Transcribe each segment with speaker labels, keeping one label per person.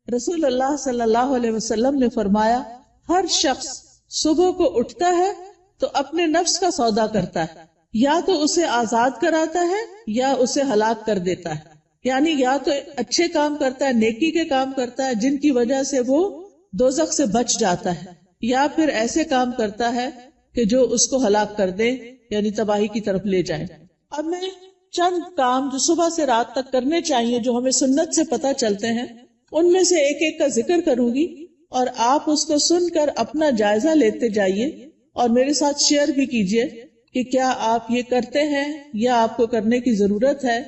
Speaker 1: رسول اللہ صلی اللہ علیہ وسلم نے فرمایا ہر شخص صبح کو اٹھتا ہے تو اپنے نفس کا سودا کرتا ہے، یا تو اسے آزاد کراتا ہے یا اسے ہلاک کر دیتا ہے، یعنی یا تو اچھے کام کرتا ہے، نیکی کے کام کرتا ہے جن کی وجہ سے وہ دوزخ سے بچ جاتا ہے، یا پھر ایسے کام کرتا ہے کہ جو اس کو ہلاک کر دے یعنی تباہی کی طرف لے جائے۔ اب میں چند کام جو صبح سے رات تک کرنے چاہیے جو ہمیں سنت سے پتہ چلتے ہیں ان میں سے ایک ایک کا ذکر کروں گی، اور آپ اس کو سن کر اپنا جائزہ لیتے جائیے اور میرے ساتھ شیئر بھی کیجیے کہ کیا آپ یہ کرتے ہیں یا آپ کو کرنے کی ضرورت ہے۔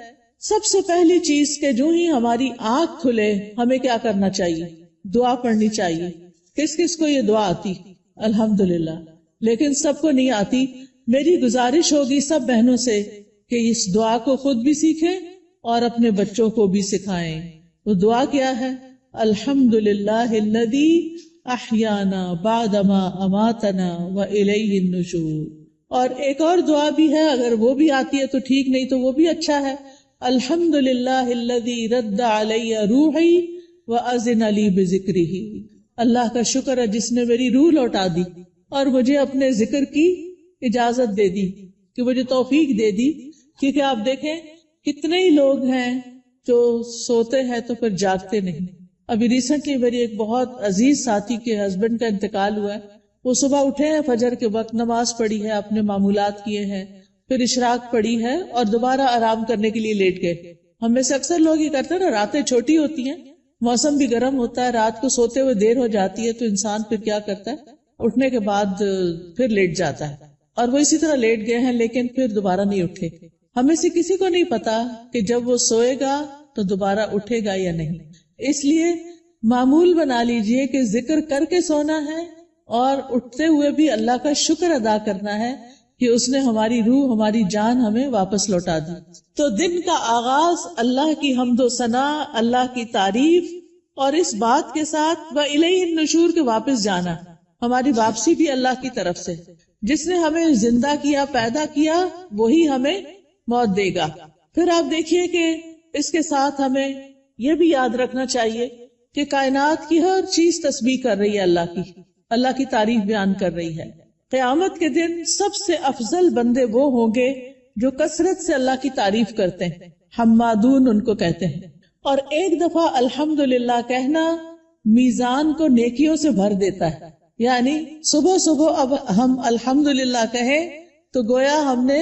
Speaker 1: سب سے پہلی چیز کہ جو ہی ہماری آنکھ کھلے ہمیں کیا کرنا چاہیے؟ دعا پڑھنی چاہیے۔ کس کس کو یہ دعا آتی؟ الحمدللہ، لیکن سب کو نہیں آتی۔ میری گزارش ہوگی سب بہنوں سے کہ اس دعا کو خود بھی سیکھیں اور اپنے بچوں کو بھی سکھائیں۔ وہ دعا کیا ہے؟ الحمدللہ الذی احیانا بعدما اماتنا والیہ النشور۔ اور ایک اور دعا بھی ہے، اگر وہ بھی آتی ہے تو ٹھیک، نہیں تو وہ بھی اچھا ہے۔ الحمدللہ الذی رد علی روحی واذن لی بذکرہ۔ اللہ کا شکر ہے جس نے میری روح لوٹا دی اور مجھے اپنے ذکر کی اجازت دے دی، کہ مجھے توفیق دے دی۔ کیونکہ آپ دیکھیں کتنے ہی لوگ ہیں جو سوتے ہیں تو پھر جاگتے نہیں۔ ابھی ریسنٹلی میری ایک بہت عزیز ساتھی کے ہسبینڈ کا انتقال ہوا ہے۔ وہ صبح اٹھے ہیں، فجر کے وقت نماز پڑھی ہے، اپنے معمولات کیے ہیں، پھر اشراق پڑھی ہے اور دوبارہ آرام کرنے کے لیے لیٹ گئے۔ ہم میں سے اکثر لوگ یہ کرتے ہیں نا، راتیں چھوٹی ہوتی ہیں، موسم بھی گرم ہوتا ہے، رات کو سوتے ہوئے دیر ہو جاتی ہے تو انسان پھر کیا کرتا ہے، اٹھنے کے بعد پھر لیٹ جاتا ہے، اور وہ اسی طرح لیٹ گئے ہیں لیکن پھر دوبارہ نہیں اٹھے۔ ہمیں سے کسی کو نہیں پتا کہ جب وہ سوئے گا تو دوبارہ اٹھے گا یا نہیں، اس لیے معمول بنا لیجئے کہ ذکر کر کے سونا ہے اور اٹھتے ہوئے بھی اللہ کا شکر ادا کرنا ہے کہ اس نے ہماری روح، ہماری جان ہمیں واپس لوٹا دی۔ تو دن کا آغاز اللہ کی حمد و ثنا، اللہ کی تعریف، اور اس بات کے ساتھ وَإِلَيْهِ النُّشُورُ کے واپس جانا، ہماری واپسی بھی اللہ کی طرف سے۔ جس نے ہمیں زندہ کیا، پیدا کیا، وہی ہمیں موت دے گا۔ پھر آپ دیکھیے کہ اس کے ساتھ ہمیں یہ بھی یاد رکھنا چاہیے کہ کائنات کی ہر چیز تسبیح کر رہی ہے، اللہ کی تعریف بیان کر رہی ہے۔ قیامت کے دن سب سے افضل بندے وہ ہوں گے جو کثرت سے اللہ کی تعریف کرتے ہیں، حمادون ان کو کہتے ہیں۔ اور ایک دفعہ الحمدللہ کہنا میزان کو نیکیوں سے بھر دیتا ہے، یعنی صبح صبح اب ہم الحمدللہ کہیں تو گویا ہم نے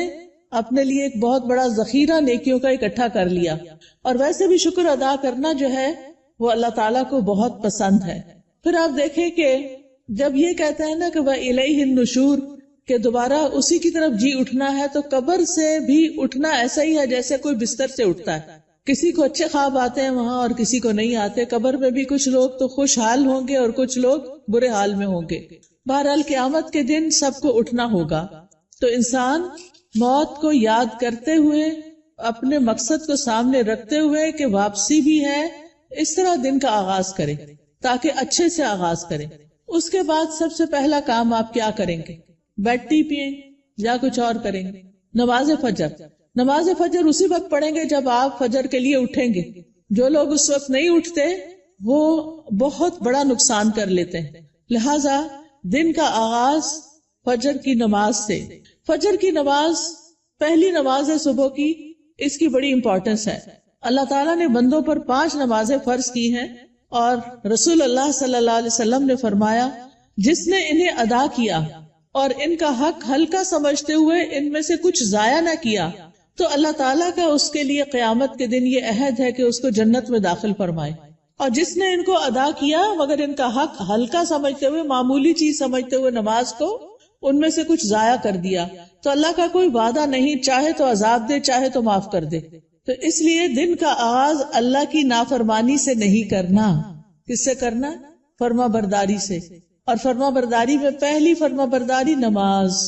Speaker 1: اپنے لیے ایک بہت بڑا ذخیرہ نیکیوں کا اکٹھا کر لیا۔ اور ویسے بھی شکر ادا کرنا جو ہے وہ اللہ تعالیٰ کو بہت پسند ہے۔ پھر آپ دیکھیں کہ جب یہ کہتے ہیں نا کہ وَإِلَيْهِ النُّشُورُ، کہ دوبارہ اسی کی طرف جی اٹھنا ہے، تو قبر سے بھی اٹھنا ایسا ہی ہے جیسے کوئی بستر سے اٹھتا ہے۔ کسی کو اچھے خواب آتے ہیں وہاں اور کسی کو نہیں آتے۔ قبر میں بھی کچھ لوگ تو خوشحال ہوں گے اور کچھ لوگ برے حال میں ہوں گے۔ بہرحال قیامت کے دن سب کو اٹھنا ہوگا، تو انسان موت کو یاد کرتے ہوئے، اپنے مقصد کو سامنے رکھتے ہوئے کہ واپسی بھی ہے، اس طرح دن کا آغاز کرے تاکہ اچھے سے آغاز کرے۔ اس کے بعد سب سے پہلا کام آپ کیا کریں گے؟ بیڈ ٹی پئیں یا کچھ اور کریں گے؟ نماز فجر اسی وقت پڑھیں گے جب آپ فجر کے لیے اٹھیں گے۔ جو لوگ اس وقت نہیں اٹھتے وہ بہت بڑا نقصان کر لیتے ہیں۔ لہذا دن کا آغاز فجر کی نماز سے۔ فجر کی نماز پہلی نماز ہے صبح کی، اس کی بڑی امپورٹنس ہے۔ اللہ تعالیٰ نے بندوں پر 5 نمازیں فرض کی ہیں، اور رسول اللہ صلی اللہ علیہ وسلم نے فرمایا جس نے انہیں ادا کیا اور ان کا حق ہلکا سمجھتے ہوئے ان میں سے کچھ ضائع نہ کیا تو اللہ تعالیٰ کا اس کے لیے قیامت کے دن یہ عہد ہے کہ اس کو جنت میں داخل فرمائے۔ اور جس نے ان کو ادا کیا مگر ان کا حق ہلکا سمجھتے ہوئے، معمولی چیز سمجھتے ہوئے نماز کو ان میں سے کچھ ضائع کر دیا تو اللہ کا کوئی وعدہ نہیں، چاہے تو عذاب دے چاہے تو معاف کر دے۔ تو اس لیے دن کا آغاز اللہ کی نافرمانی سے نہیں کرنا۔ کس سے کرنا؟ فرما برداری سے۔ اور فرما برداری میں پہلی فرما برداری نماز۔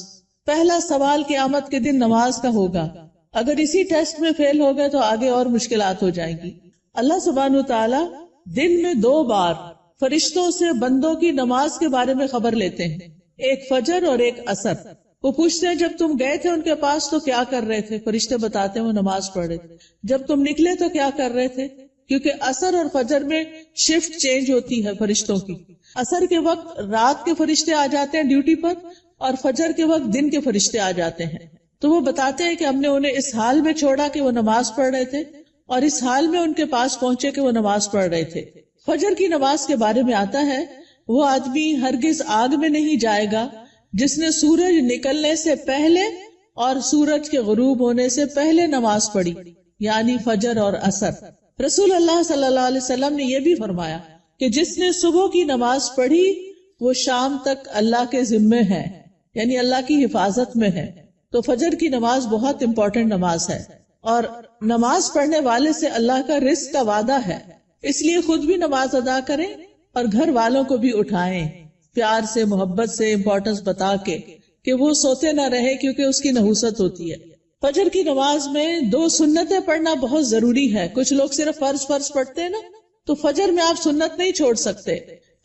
Speaker 1: پہلا سوال قیامت کے دن نماز کا ہوگا۔ اگر اسی ٹیسٹ میں فیل ہو گئے تو آگے اور مشکلات ہو جائیں گی۔ اللہ سبحانہ وتعالی دن میں 2 بار فرشتوں سے بندوں کی نماز کے بارے میں خبر لیتے ہیں، ایک فجر اور ایک عصر۔ وہ پوچھتے ہیں جب تم گئے تھے ان کے پاس تو کیا کر رہے تھے؟ فرشتے بتاتے ہیں وہ نماز پڑھ رہے تھے۔ جب تم نکلے تو کیا کر رہے تھے؟ کیونکہ عصر اور فجر میں شفٹ چینج ہوتی ہے فرشتوں کی. عصر کے وقت رات کے فرشتے آ جاتے ہیں ڈیوٹی پر اور فجر کے وقت دن کے فرشتے آ جاتے ہیں. تو وہ بتاتے ہیں کہ ہم نے انہیں اس حال میں چھوڑا کہ وہ نماز پڑھ رہے تھے اور اس حال میں ان کے پاس پہنچے کہ وہ نماز پڑھ رہے تھے. فجر کی نماز کے بارے میں آتا ہے وہ آدمی ہرگز آگ میں نہیں جائے گا جس نے سورج نکلنے سے پہلے اور سورج کے غروب ہونے سے پہلے نماز پڑھی، یعنی فجر اور عصر. رسول اللہ صلی اللہ علیہ وسلم نے یہ بھی فرمایا کہ جس نے صبح کی نماز پڑھی وہ شام تک اللہ کے ذمے ہے، یعنی اللہ کی حفاظت میں ہے. تو فجر کی نماز بہت امپورٹنٹ نماز ہے اور نماز پڑھنے والے سے اللہ کا رزق کا وعدہ ہے. اس لیے خود بھی نماز ادا کریں اور گھر والوں کو بھی اٹھائیں، پیار سے محبت سے امپورٹنس بتا کے کہ وہ سوتے نہ رہے کیونکہ اس کی نحوست ہوتی ہے. فجر کی نماز میں 2 سنتیں پڑھنا بہت ضروری ہے. کچھ لوگ صرف فرض پڑھتے ہیں نا، تو فجر میں آپ سنت نہیں چھوڑ سکتے.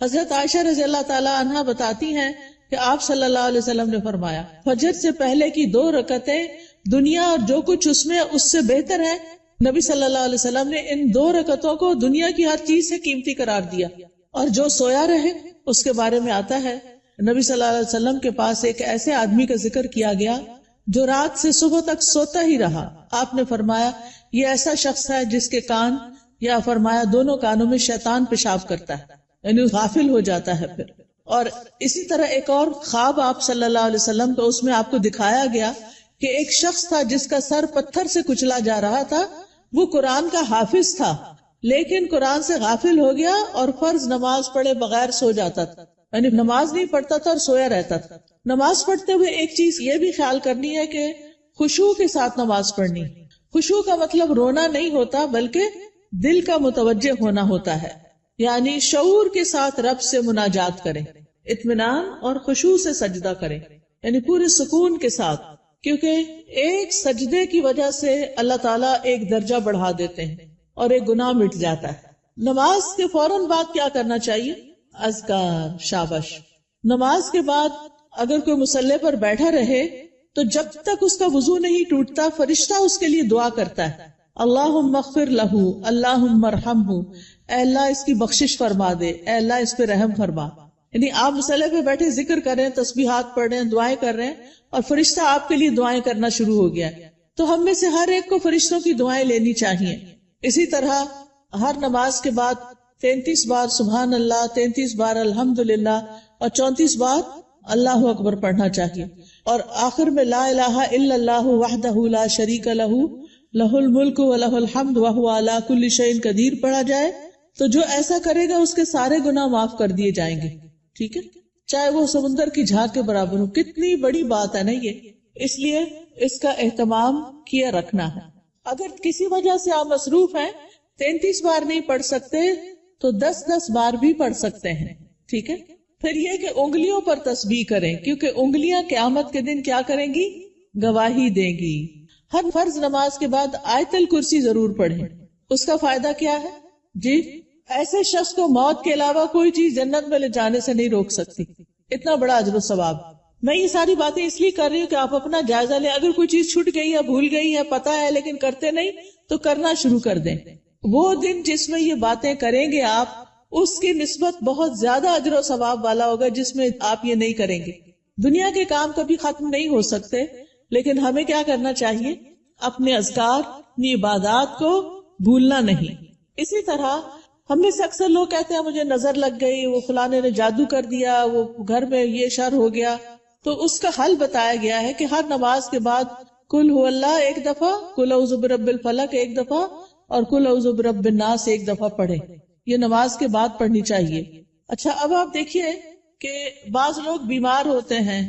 Speaker 1: حضرت عائشہ رضی اللہ تعالی عنہا بتاتی ہیں کہ آپ صلی اللہ علیہ وسلم نے فرمایا فجر سے پہلے کی 2 رکعتیں دنیا اور جو کچھ اس میں اس سے بہتر ہے. نبی صلی اللہ علیہ وسلم نے ان 2 رکعتوں کو دنیا کی ہر چیز سے قیمتی قرار دیا. اور جو سویا رہے اس کے بارے میں آتا ہے نبی صلی اللہ علیہ وسلم کے پاس ایک ایسے آدمی کا ذکر کیا گیا جو رات سے صبح تک سوتا ہی رہا. آپ نے فرمایا یہ ایسا شخص ہے جس کے کان، یا فرمایا دونوں کانوں میں شیطان پیشاب کرتا ہے، یعنی غافل ہو جاتا ہے پھر. اور اسی طرح ایک اور خواب آپ صلی اللہ علیہ وسلم کا، اس میں آپ کو دکھایا گیا کہ ایک شخص تھا جس کا سر پتھر سے کچلا جا رہا تھا. وہ قرآن کا حافظ تھا لیکن قرآن سے غافل ہو گیا اور فرض نماز پڑھے بغیر سو جاتا تھا، یعنی نماز نہیں پڑھتا تھا اور سویا رہتا تھا. نماز پڑھتے ہوئے ایک چیز یہ بھی خیال کرنی ہے کہ خشوع کے ساتھ نماز پڑھنی. خشوع کا مطلب رونا نہیں ہوتا بلکہ دل کا متوجہ ہونا ہوتا ہے، یعنی شعور کے ساتھ رب سے مناجات کریں، اطمینان اور خشوع سے سجدہ کریں، یعنی پورے سکون کے ساتھ. کیونکہ ایک سجدے کی وجہ سے اللہ تعالیٰ ایک درجہ بڑھا دیتے ہیں اور ایک گناہ مٹ جاتا ہے. نماز کے فوراً بعد کیا کرنا چاہیے؟ اذکار. شاباش. نماز کے بعد اگر کوئی مصلی پر بیٹھا رہے تو جب تک اس کا وضو نہیں ٹوٹتا فرشتہ اس کے لیے دعا کرتا ہے، اللہم اغفر لہ، اللہم ارحمہ، اے اللہ اس کی بخشش فرما دے، اے اللہ اس پہ رحم فرما. یعنی آپ مصلی پہ بیٹھے ذکر کر رہے ہیں، تسبیحات پڑھ رہے ہیں، دعائیں کر رہے ہیں اور فرشتہ آپ کے لیے دعائیں کرنا شروع ہو گیا. تو ہم میں سے ہر ایک کو فرشتوں کی دعائیں لینی چاہیے. اسی طرح ہر نماز کے بعد 33 بار سبحان اللہ، 33 بار الحمدللہ اور 34 بار اللہ اکبر پڑھنا چاہیے. اور آخر میں لا الہ الا اللہ وحدہ لا شریک لہ لہ الملک ولہ الحمد وہو علی کل شیء قدیر پڑھا جائے تو جو ایسا کرے گا اس کے سارے گناہ معاف کر دیے جائیں گے. ٹھیک ہے، چاہے وہ سمندر کی جھاگ کے برابر ہو. کتنی بڑی بات ہے نا یہ، اس لیے اس کا اہتمام کیا رکھنا ہے. اگر کسی وجہ سے آپ مصروف ہیں 33 بار نہیں پڑھ سکتے تو 10 بار بھی پڑھ سکتے ہیں. ٹھیک ہے. پھر یہ کہ انگلیوں پر تسبیح کریں کیونکہ انگلیاں قیامت کے دن کیا کریں گی؟ گواہی دیں گی. ہر فرض نماز کے بعد آیت الکرسی ضرور پڑھیں. اس کا فائدہ کیا ہے؟ جی، ایسے شخص کو موت کے علاوہ کوئی چیز جنت میں لے جانے سے نہیں روک سکتی. اتنا بڑا اجر و ثواب. میں یہ ساری باتیں اس لیے کر رہی ہوں کہ آپ اپنا جائزہ لیں. اگر کوئی چیز چھوٹ گئی ہے، بھول گئی ہے، پتہ ہے لیکن کرتے نہیں تو کرنا شروع کر دیں. وہ دن جس میں یہ باتیں کریں گے آپ، اس کی نسبت بہت زیادہ اجر و ثواب والا ہوگا جس میں آپ یہ نہیں کریں گے. دنیا کے کام کبھی ختم نہیں ہو سکتے لیکن ہمیں کیا کرنا چاہیے؟ اپنے اذکار، اپنی عبادات کو بھولنا نہیں. اسی طرح ہم میں سے اکثر لوگ کہتے ہیں مجھے نظر لگ گئی، وہ فلانے نے جادو کر دیا، وہ گھر میں یہ شر ہو گیا. تو اس کا حل بتایا گیا ہے کہ ہر نماز کے بعد قل هو اللہ 1 دفعہ، قل اعوذ برب الفلق 1 دفعہ اور قل اعوذ برب الناس 1 دفعہ پڑھیں. یہ نماز کے بعد پڑھنی چاہیے. اچھا، اب آپ دیکھیے کہ بعض لوگ بیمار ہوتے ہیں،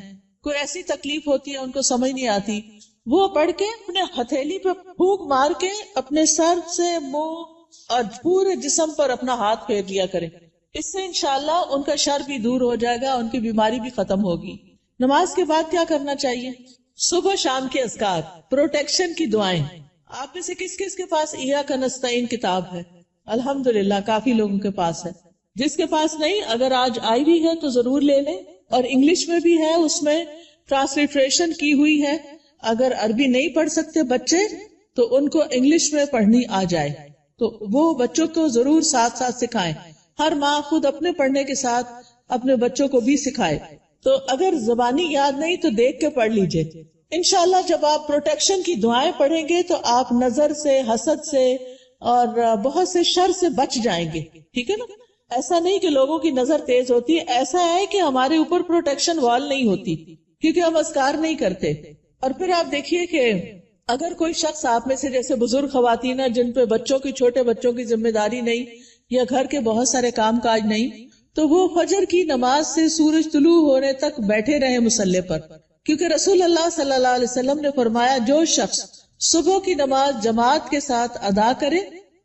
Speaker 1: کوئی ایسی تکلیف ہوتی ہے ان کو سمجھ نہیں آتی، وہ پڑھ کے اپنے ہتھیلی پہ پھونک مار کے اپنے سر سے منہ اور پورے جسم پر اپنا ہاتھ پھیر لیا کریں. اس سے انشاءاللہ ان کا شر بھی دور ہو جائے گا، ان کی بیماری بھی ختم ہوگی. نماز کے بعد کیا کرنا چاہیے؟ صبح شام کے اذکار، پروٹیکشن کی دعائیں. آپ میں سے کس کس کے پاس ایاک نستعین کتاب ہے؟ الحمدللہ کافی لوگوں کے پاس ہے. جس کے پاس نہیں، اگر آج آئی بھی ہے تو ضرور لے لیں. اور انگلش میں بھی ہے، اس میں ٹرانسلیٹریشن کی ہوئی ہے. اگر عربی نہیں پڑھ سکتے بچے تو ان کو انگلش میں پڑھنی آ جائے تو وہ بچوں کو ضرور ساتھ ساتھ سکھائیں. ہر ماں خود اپنے پڑھنے کے ساتھ اپنے بچوں کو بھی سکھائے. تو اگر زبانی یاد نہیں تو دیکھ کے پڑھ لیجئے. انشاءاللہ جب آپ پروٹیکشن کی دعائیں پڑھیں گے تو آپ نظر سے، حسد سے اور بہت سے شر سے بچ جائیں گے. ٹھیک ہے نا؟ ایسا نہیں کہ لوگوں کی نظر تیز ہوتی ہے، ایسا ہے کہ ہمارے اوپر پروٹیکشن وال نہیں ہوتی کیونکہ ہم اذکار نہیں کرتے. اور پھر آپ دیکھیے کہ اگر کوئی شخص آپ میں سے جیسے بزرگ خواتین ہیں جن پہ بچوں کی، چھوٹے بچوں کی ذمہ داری نہیں یا گھر کے بہت سارے کام کاج نہیں، تو وہ فجر کی نماز سے سورج طلوع ہونے تک بیٹھے رہے مصلی پر، کیونکہ رسول اللہ صلی اللہ علیہ وسلم نے فرمایا جو شخص صبح کی نماز جماعت کے ساتھ ادا کرے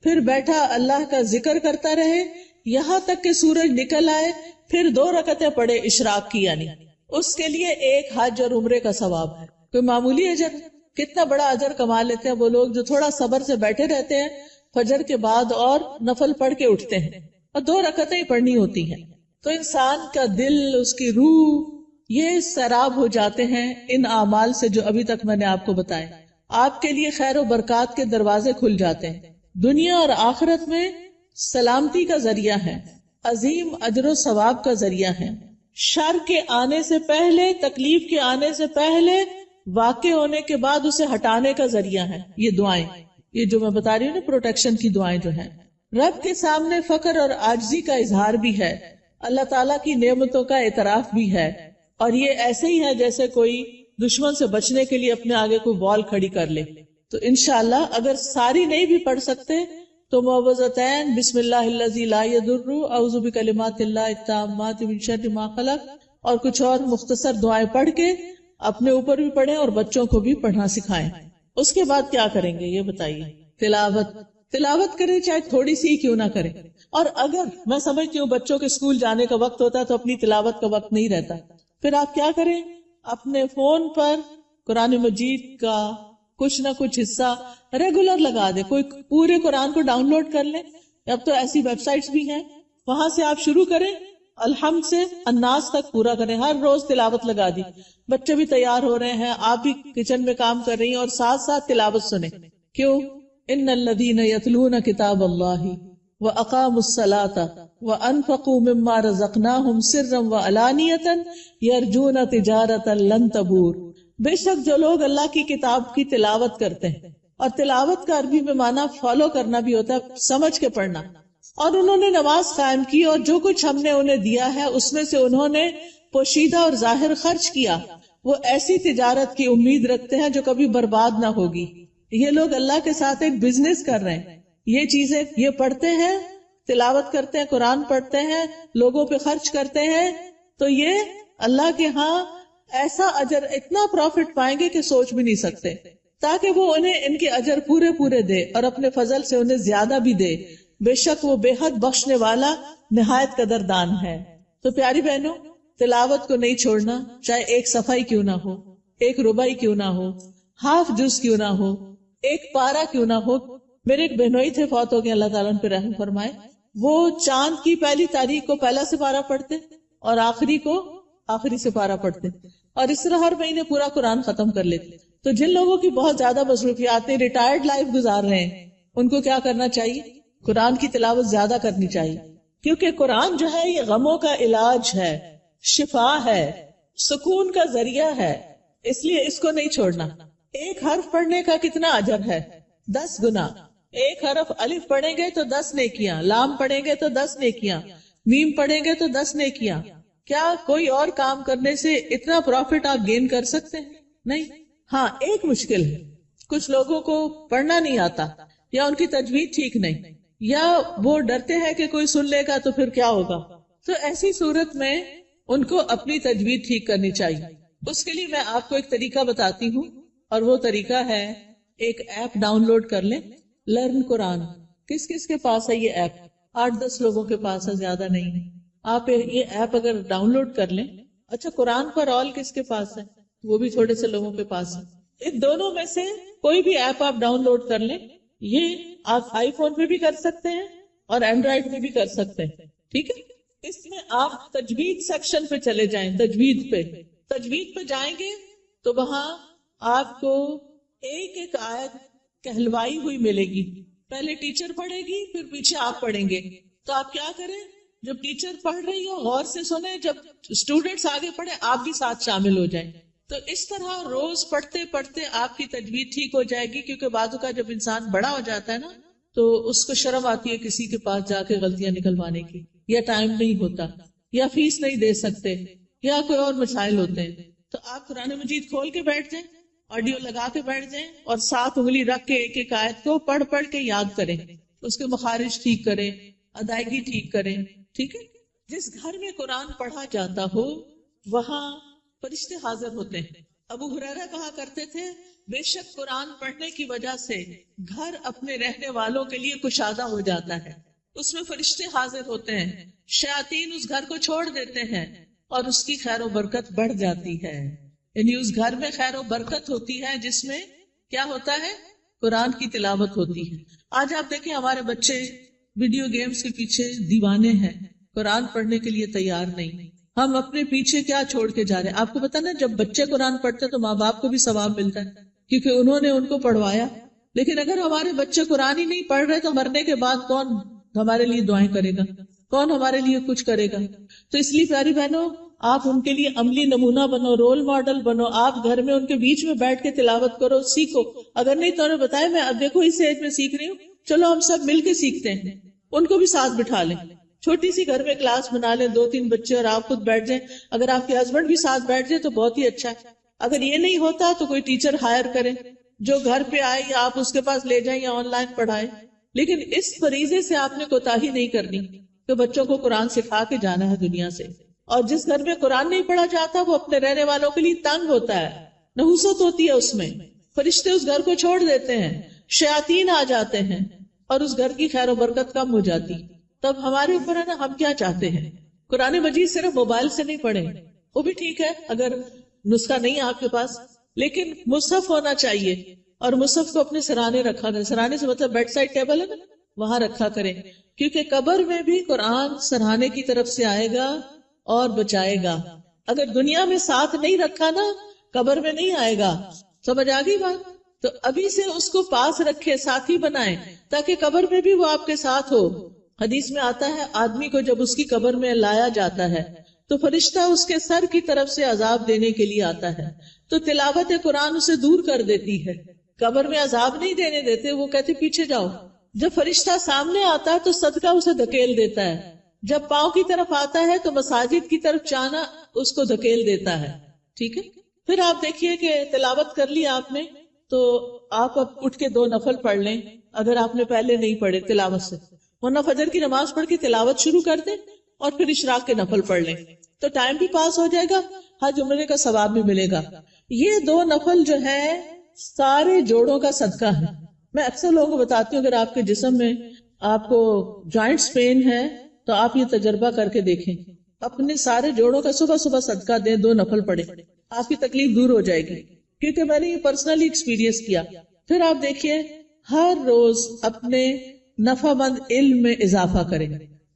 Speaker 1: پھر بیٹھا اللہ کا ذکر کرتا رہے یہاں تک کہ سورج نکل آئے، پھر 2 رکعتیں پڑھے اشراق کی، یعنی اس کے لیے ایک حج اور عمرے کا ثواب ہے. کوئی معمولی اجر؟ کتنا بڑا اجر کما لیتے ہیں وہ لوگ جو تھوڑا صبر سے بیٹھے رہتے ہیں فجر کے بعد اور نفل پڑھ کے اٹھتے ہیں، اور 2 رکعتیں ہی پڑھنی ہوتی ہیں. تو انسان کا دل، اس کی روح، یہ سیراب ہو جاتے ہیں ان اعمال سے جو ابھی تک میں نے آپ کو بتائے. آپ کے لیے خیر و برکات کے دروازے کھل جاتے ہیں، دنیا اور آخرت میں سلامتی کا ذریعہ ہے، عظیم اجر و ثواب کا ذریعہ ہے، شر کے آنے سے پہلے، تکلیف کے آنے سے پہلے، واقع ہونے کے بعد اسے ہٹانے کا ذریعہ ہے. یہ دعائیں، یہ جو میں بتا رہی ہوں نا پروٹیکشن کی دعائیں جو ہیں، رب کے سامنے فقر اور عاجزی کا اظہار بھی ہے، اللہ تعالیٰ کی نعمتوں کا اعتراف بھی ہے. اور یہ ایسے ہی ہے جیسے کوئی دشمن سے بچنے کے لیے اپنے آگے کوئی وال کھڑی کر لے. تو انشاءاللہ اگر ساری نہیں بھی پڑھ سکتے تو معوذتین، بسم اللہ الذی لا یضر، اعوذ بکلمات اللہ التامات من شر ما خلق، اور کچھ اور مختصر دعائیں پڑھ کے اپنے اوپر بھی پڑھیں اور بچوں کو بھی پڑھنا سکھائیں. اس کے بعد کیا کریں گے یہ بتائیے؟ تلاوت کریں، چاہے تھوڑی سی کیوں نہ کریں. اور اگر میں سمجھتی ہوں بچوں کے اسکول جانے کا وقت ہوتا ہے تو اپنی تلاوت کا وقت نہیں رہتا، پھر آپ کیا کریں؟ اپنے فون پر قرآن مجید کا کچھ نہ کچھ حصہ ریگولر لگا دیں. کوئی پورے قرآن کو ڈاؤن لوڈ کر لیں، اب تو ایسی ویب سائٹس بھی ہیں، وہاں سے آپ شروع کریں، الحمد سے الناس تک پورا کریں. ہر روز تلاوت لگا دی، بچے بھی تیار ہو رہے ہیں، آپ بھی کچن میں کام کر رہی ہیں اور ساتھ ساتھ تلاوت سنیں. کیوں؟ ان الذین یتلون کتاب اللہ وَأَقَامُوا الصَّلَاةَ وَأَنفَقُوا مِمَّا رَزَقْنَاهُمْ سِرًّا وَعَلَانِيَةً يَرْجُونَ تِجَارَةً لَن تَبُورَ. بے شک جو لوگ اللہ کی کتاب کی تلاوت کرتے ہیں، اور تلاوت کا عربی میں معنی فالو کرنا بھی ہوتا ہے، سمجھ کے پڑھنا، اور انہوں نے نماز قائم کی اور جو کچھ ہم نے انہیں دیا ہے اس میں سے انہوں نے پوشیدہ اور ظاہر خرچ کیا، وہ ایسی تجارت کی امید رکھتے ہیں جو کبھی برباد نہ ہوگی. یہ لوگ اللہ کے ساتھ ایک بزنس کر رہے ہیں. یہ چیزیں یہ پڑھتے ہیں، تلاوت کرتے ہیں، قرآن پڑھتے ہیں، لوگوں پہ خرچ کرتے ہیں، تو یہ اللہ کے ہاں ایسا اجر، اتنا پروفٹ پائیں گے کہ سوچ بھی نہیں سکتے، تاکہ وہ انہیں ان کے اجر پورے پورے دے اور اپنے فضل سے انہیں زیادہ بھی دے. بے شک وہ بے حد بخشنے والا نہایت قدردان ہے. تو پیاری بہنوں، تلاوت کو نہیں چھوڑنا، چاہے ایک صفحہ کیوں نہ ہو، ایک ربع کیوں نہ ہو، ہاف جز کیوں نہ ہو، ایک پارہ کیوں نہ ہو. میرے ایک بہنوئی تھے، فوت ہو گئے، اللہ تعالیٰ ان پہ رحم فرمائے. وہ چاند کی پہلی تاریخ کو پہلا سپارہ پڑھتے اور آخری کو آخری سپارہ پڑھتے، اور اس طرح ہر مہینے پورا قرآن ختم کر لیتے. تو جن لوگوں کی بہت زیادہ مصروفیات ہیں، ریٹائرڈ لائف گزار رہے ہیں، ان کو کیا کرنا چاہیے؟ قرآن کی تلاوت زیادہ کرنی چاہیے، کیونکہ قرآن جو ہے یہ غموں کا علاج ہے، شفا ہے، سکون کا ذریعہ ہے، اس لیے اس کو نہیں چھوڑنا. ایک حرف پڑھنے کا کتنا اجر ہے؟ 10 گنا. ایک حرف الف پڑھیں گے تو 10 نیکیاں، لام پڑھیں گے تو 10 نیکیاں، میم پڑھیں گے تو 10 نیکیاں. کیا کوئی اور کام کرنے سے اتنا پروفٹ آپ گین کر سکتے ہیں؟ نہیں. ہاں ایک مشکل ہے، کچھ لوگوں کو پڑھنا نہیں آتا، یا ان کی تجوید ٹھیک نہیں، یا وہ ڈرتے ہیں کہ کوئی سن لے گا تو پھر کیا ہوگا. تو ایسی صورت میں ان کو اپنی تجوید ٹھیک کرنی چاہیے. اس کے لیے میں آپ کو ایک طریقہ بتاتی ہوں، اور وہ طریقہ ہے ایک ایپ ڈاؤن لوڈ کر لیں، لرن قرآن. کس کس کے پاس ہے یہ ایپ؟ 8-10 لوگوں کے پاس ہے، زیادہ نہیں. آپ یہ ایپ اگر ڈاؤن لوڈ کر لیں. اچھا، قرآن پر آل کس کے پاس ہے؟ وہ بھی تھوڑے سے لوگوں کے پاس ہے. ان دونوں میں سے کوئی بھی ایپ آپ ڈاؤن لوڈ کر لیں. یہ آپ آئی فون پہ بھی کر سکتے ہیں اور اینڈرائڈ پہ بھی کر سکتے ہیں. ٹھیک ہے. اس میں آپ تجوید سیکشن پہ چلے جائیں. تجوید پہ جائیں گے تو وہاں آپ کو ایک ایک آیت کہلوائی ہوئی ملے گی. پہلے ٹیچر پڑھے گی پھر پیچھے آپ پڑھیں گے. تو آپ کیا کریں، جب ٹیچر پڑھ رہی ہو غور سے سنیں، جب اسٹوڈینٹس آگے پڑھے آپ بھی ساتھ شامل ہو جائیں. تو اس طرح روز پڑھتے پڑھتے آپ کی تجوید ٹھیک ہو جائے گی. کیونکہ بعض کا جب انسان بڑا ہو جاتا ہے نا تو اس کو شرم آتی ہے کسی کے پاس جا کے غلطیاں نکلوانے کی، یا ٹائم نہیں ہوتا، یا فیس نہیں دے سکتے، یا کوئی اور مسائل ہوتے ہیں. تو آپ قرآن مجید کھول کے بیٹھ جائیں، آڈیو لگا کے بیٹھ جائیں، اور 7 انگلی رکھ کے ایک ایک آیت کو پڑھ پڑھ کے یاد کریں، اس کے مخارج ٹھیک کریں، ادائیگی ٹھیک کریں. ٹھیک ہے. جس گھر میں قرآن پڑھا جاتا ہو وہاں فرشتے حاضر ہوتے ہیں. ابو ہریرہ کہا کرتے تھے بے شک قرآن پڑھنے کی وجہ سے گھر اپنے رہنے والوں کے لیے کشادہ ہو جاتا ہے، اس میں فرشتے حاضر ہوتے ہیں، شیاطین اس گھر کو چھوڑ دیتے ہیں اور اس کی خیر و برکت بڑھ جاتی ہے. یعنی اس گھر میں خیر و برکت ہوتی ہے جس میں کیا ہوتا ہے، قرآن کی تلاوت ہوتی ہے. آج آپ دیکھیں ہمارے بچے ویڈیو گیمز کے پیچھے دیوانے ہیں، قرآن پڑھنے کے لیے تیار نہیں. ہم اپنے پیچھے کیا چھوڑ کے جا رہے ہیں. آپ کو پتا نا جب بچے قرآن پڑھتے ہیں تو ماں باپ کو بھی ثواب ملتا ہے کیونکہ انہوں نے ان کو پڑھوایا. لیکن اگر ہمارے بچے قرآن ہی نہیں پڑھ رہے تو مرنے کے بعد کون ہمارے لیے دعائیں کرے گا، کون ہمارے لیے کچھ کرے گا. تو اس لیے پیاری بہنوں آپ ان کے لیے عملی نمونہ بنو، رول ماڈل بنو. آپ گھر میں ان کے بیچ میں بیٹھ کے تلاوت کرو، سیکھو. اگر نہیں تو انہیں بتائے میں اب دیکھو اس ایج میں سیکھ رہی ہوں، چلو ہم سب مل کے سیکھتے ہیں. ان کو بھی ساتھ بٹھا لیں، چھوٹی سی گھر میں کلاس بنا لیں، 2-3 بچے اور آپ خود بیٹھ جائیں. اگر آپ کے ہسبینڈ بھی ساتھ بیٹھ جائے تو بہت ہی اچھا ہے. اگر یہ نہیں ہوتا تو کوئی ٹیچر ہائر کریں جو گھر پہ آئے یا آپ اس کے پاس لے جائیں یا آن لائن پڑھائیں. لیکن اس فریضے سے آپ نے کوتاہی نہیں کرنی کہ بچوں کو قرآن سکھا کے جانا ہے دنیا سے. اور جس گھر میں قرآن نہیں پڑھا جاتا وہ اپنے رہنے والوں کے لیے تنگ ہوتا ہے، نحوست ہوتی ہے اس میں، فرشتے اس گھر کو چھوڑ دیتے ہیں، شیاطین آ جاتے ہیں اور اس گھر کی خیر و برکت کم ہو جاتی. تب ہمارے اوپر ہے نا ہم کیا چاہتے ہیں. قرآن مجید صرف موبائل سے نہیں پڑھیں، وہ بھی ٹھیک ہے اگر نسخہ نہیں ہے آپ کے پاس، لیکن مصحف ہونا چاہیے. اور مصحف کو اپنے سرانے رکھا کریں. سرانے سے مطلب بیڈ سائڈ ٹیبل ہے نا، وہاں رکھا کریں. کیونکہ قبر میں بھی قرآن سرانے کی طرف سے آئے گا اور بچائے گا. اگر دنیا میں ساتھ نہیں رکھا نا قبر میں نہیں آئے گا. سمجھ آ گئی بات؟ تو ابھی سے اس کو پاس رکھے، ساتھی بنائیں تاکہ قبر میں بھی وہ آپ کے ساتھ ہو. حدیث میں آتا ہے آدمی کو جب اس کی قبر میں لایا جاتا ہے تو فرشتہ اس کے سر کی طرف سے عذاب دینے کے لیے آتا ہے. تو تلاوت قرآن اسے دور کر دیتی ہے، قبر میں عذاب نہیں دینے دیتے، وہ کہتے پیچھے جاؤ. جب فرشتہ سامنے آتا ہے تو صدقہ اسے دھکیل دیتا ہے. جب پاؤں کی طرف آتا ہے تو مساجد کی طرف جانا اس کو دھکیل دیتا ہے. ٹھیک ہے. پھر آپ دیکھیے کہ تلاوت کر لی آپ نے تو آپ اب اٹھ کے 2 نفل پڑھ لیں اگر آپ نے پہلے نہیں پڑھے تلاوت سے، ورنہ فجر کی نماز پڑھ کے تلاوت شروع کر دیں اور پھر اشراق کے نفل پڑھ لیں تو ٹائم بھی پاس ہو جائے گا، حج عمرے کا ثواب بھی ملے گا. یہ 2 نفل جو ہے سارے جوڑوں کا صدقہ ہے. میں اکثر لوگوں کو بتاتی ہوں اگر آپ کے جسم میں آپ کو جوائنٹس پین ہے تو آپ یہ تجربہ کر کے دیکھیں، اپنے سارے جوڑوں کا صبح صبح صدقہ دیں، 2 نفل پڑھیں، آپ کی تکلیف دور ہو جائے گی. کیونکہ میں نے یہ پرسنلی ایکسپیرینس کیا. پھر آپ دیکھیے ہر روز اپنے نفع مند علم میں اضافہ کریں،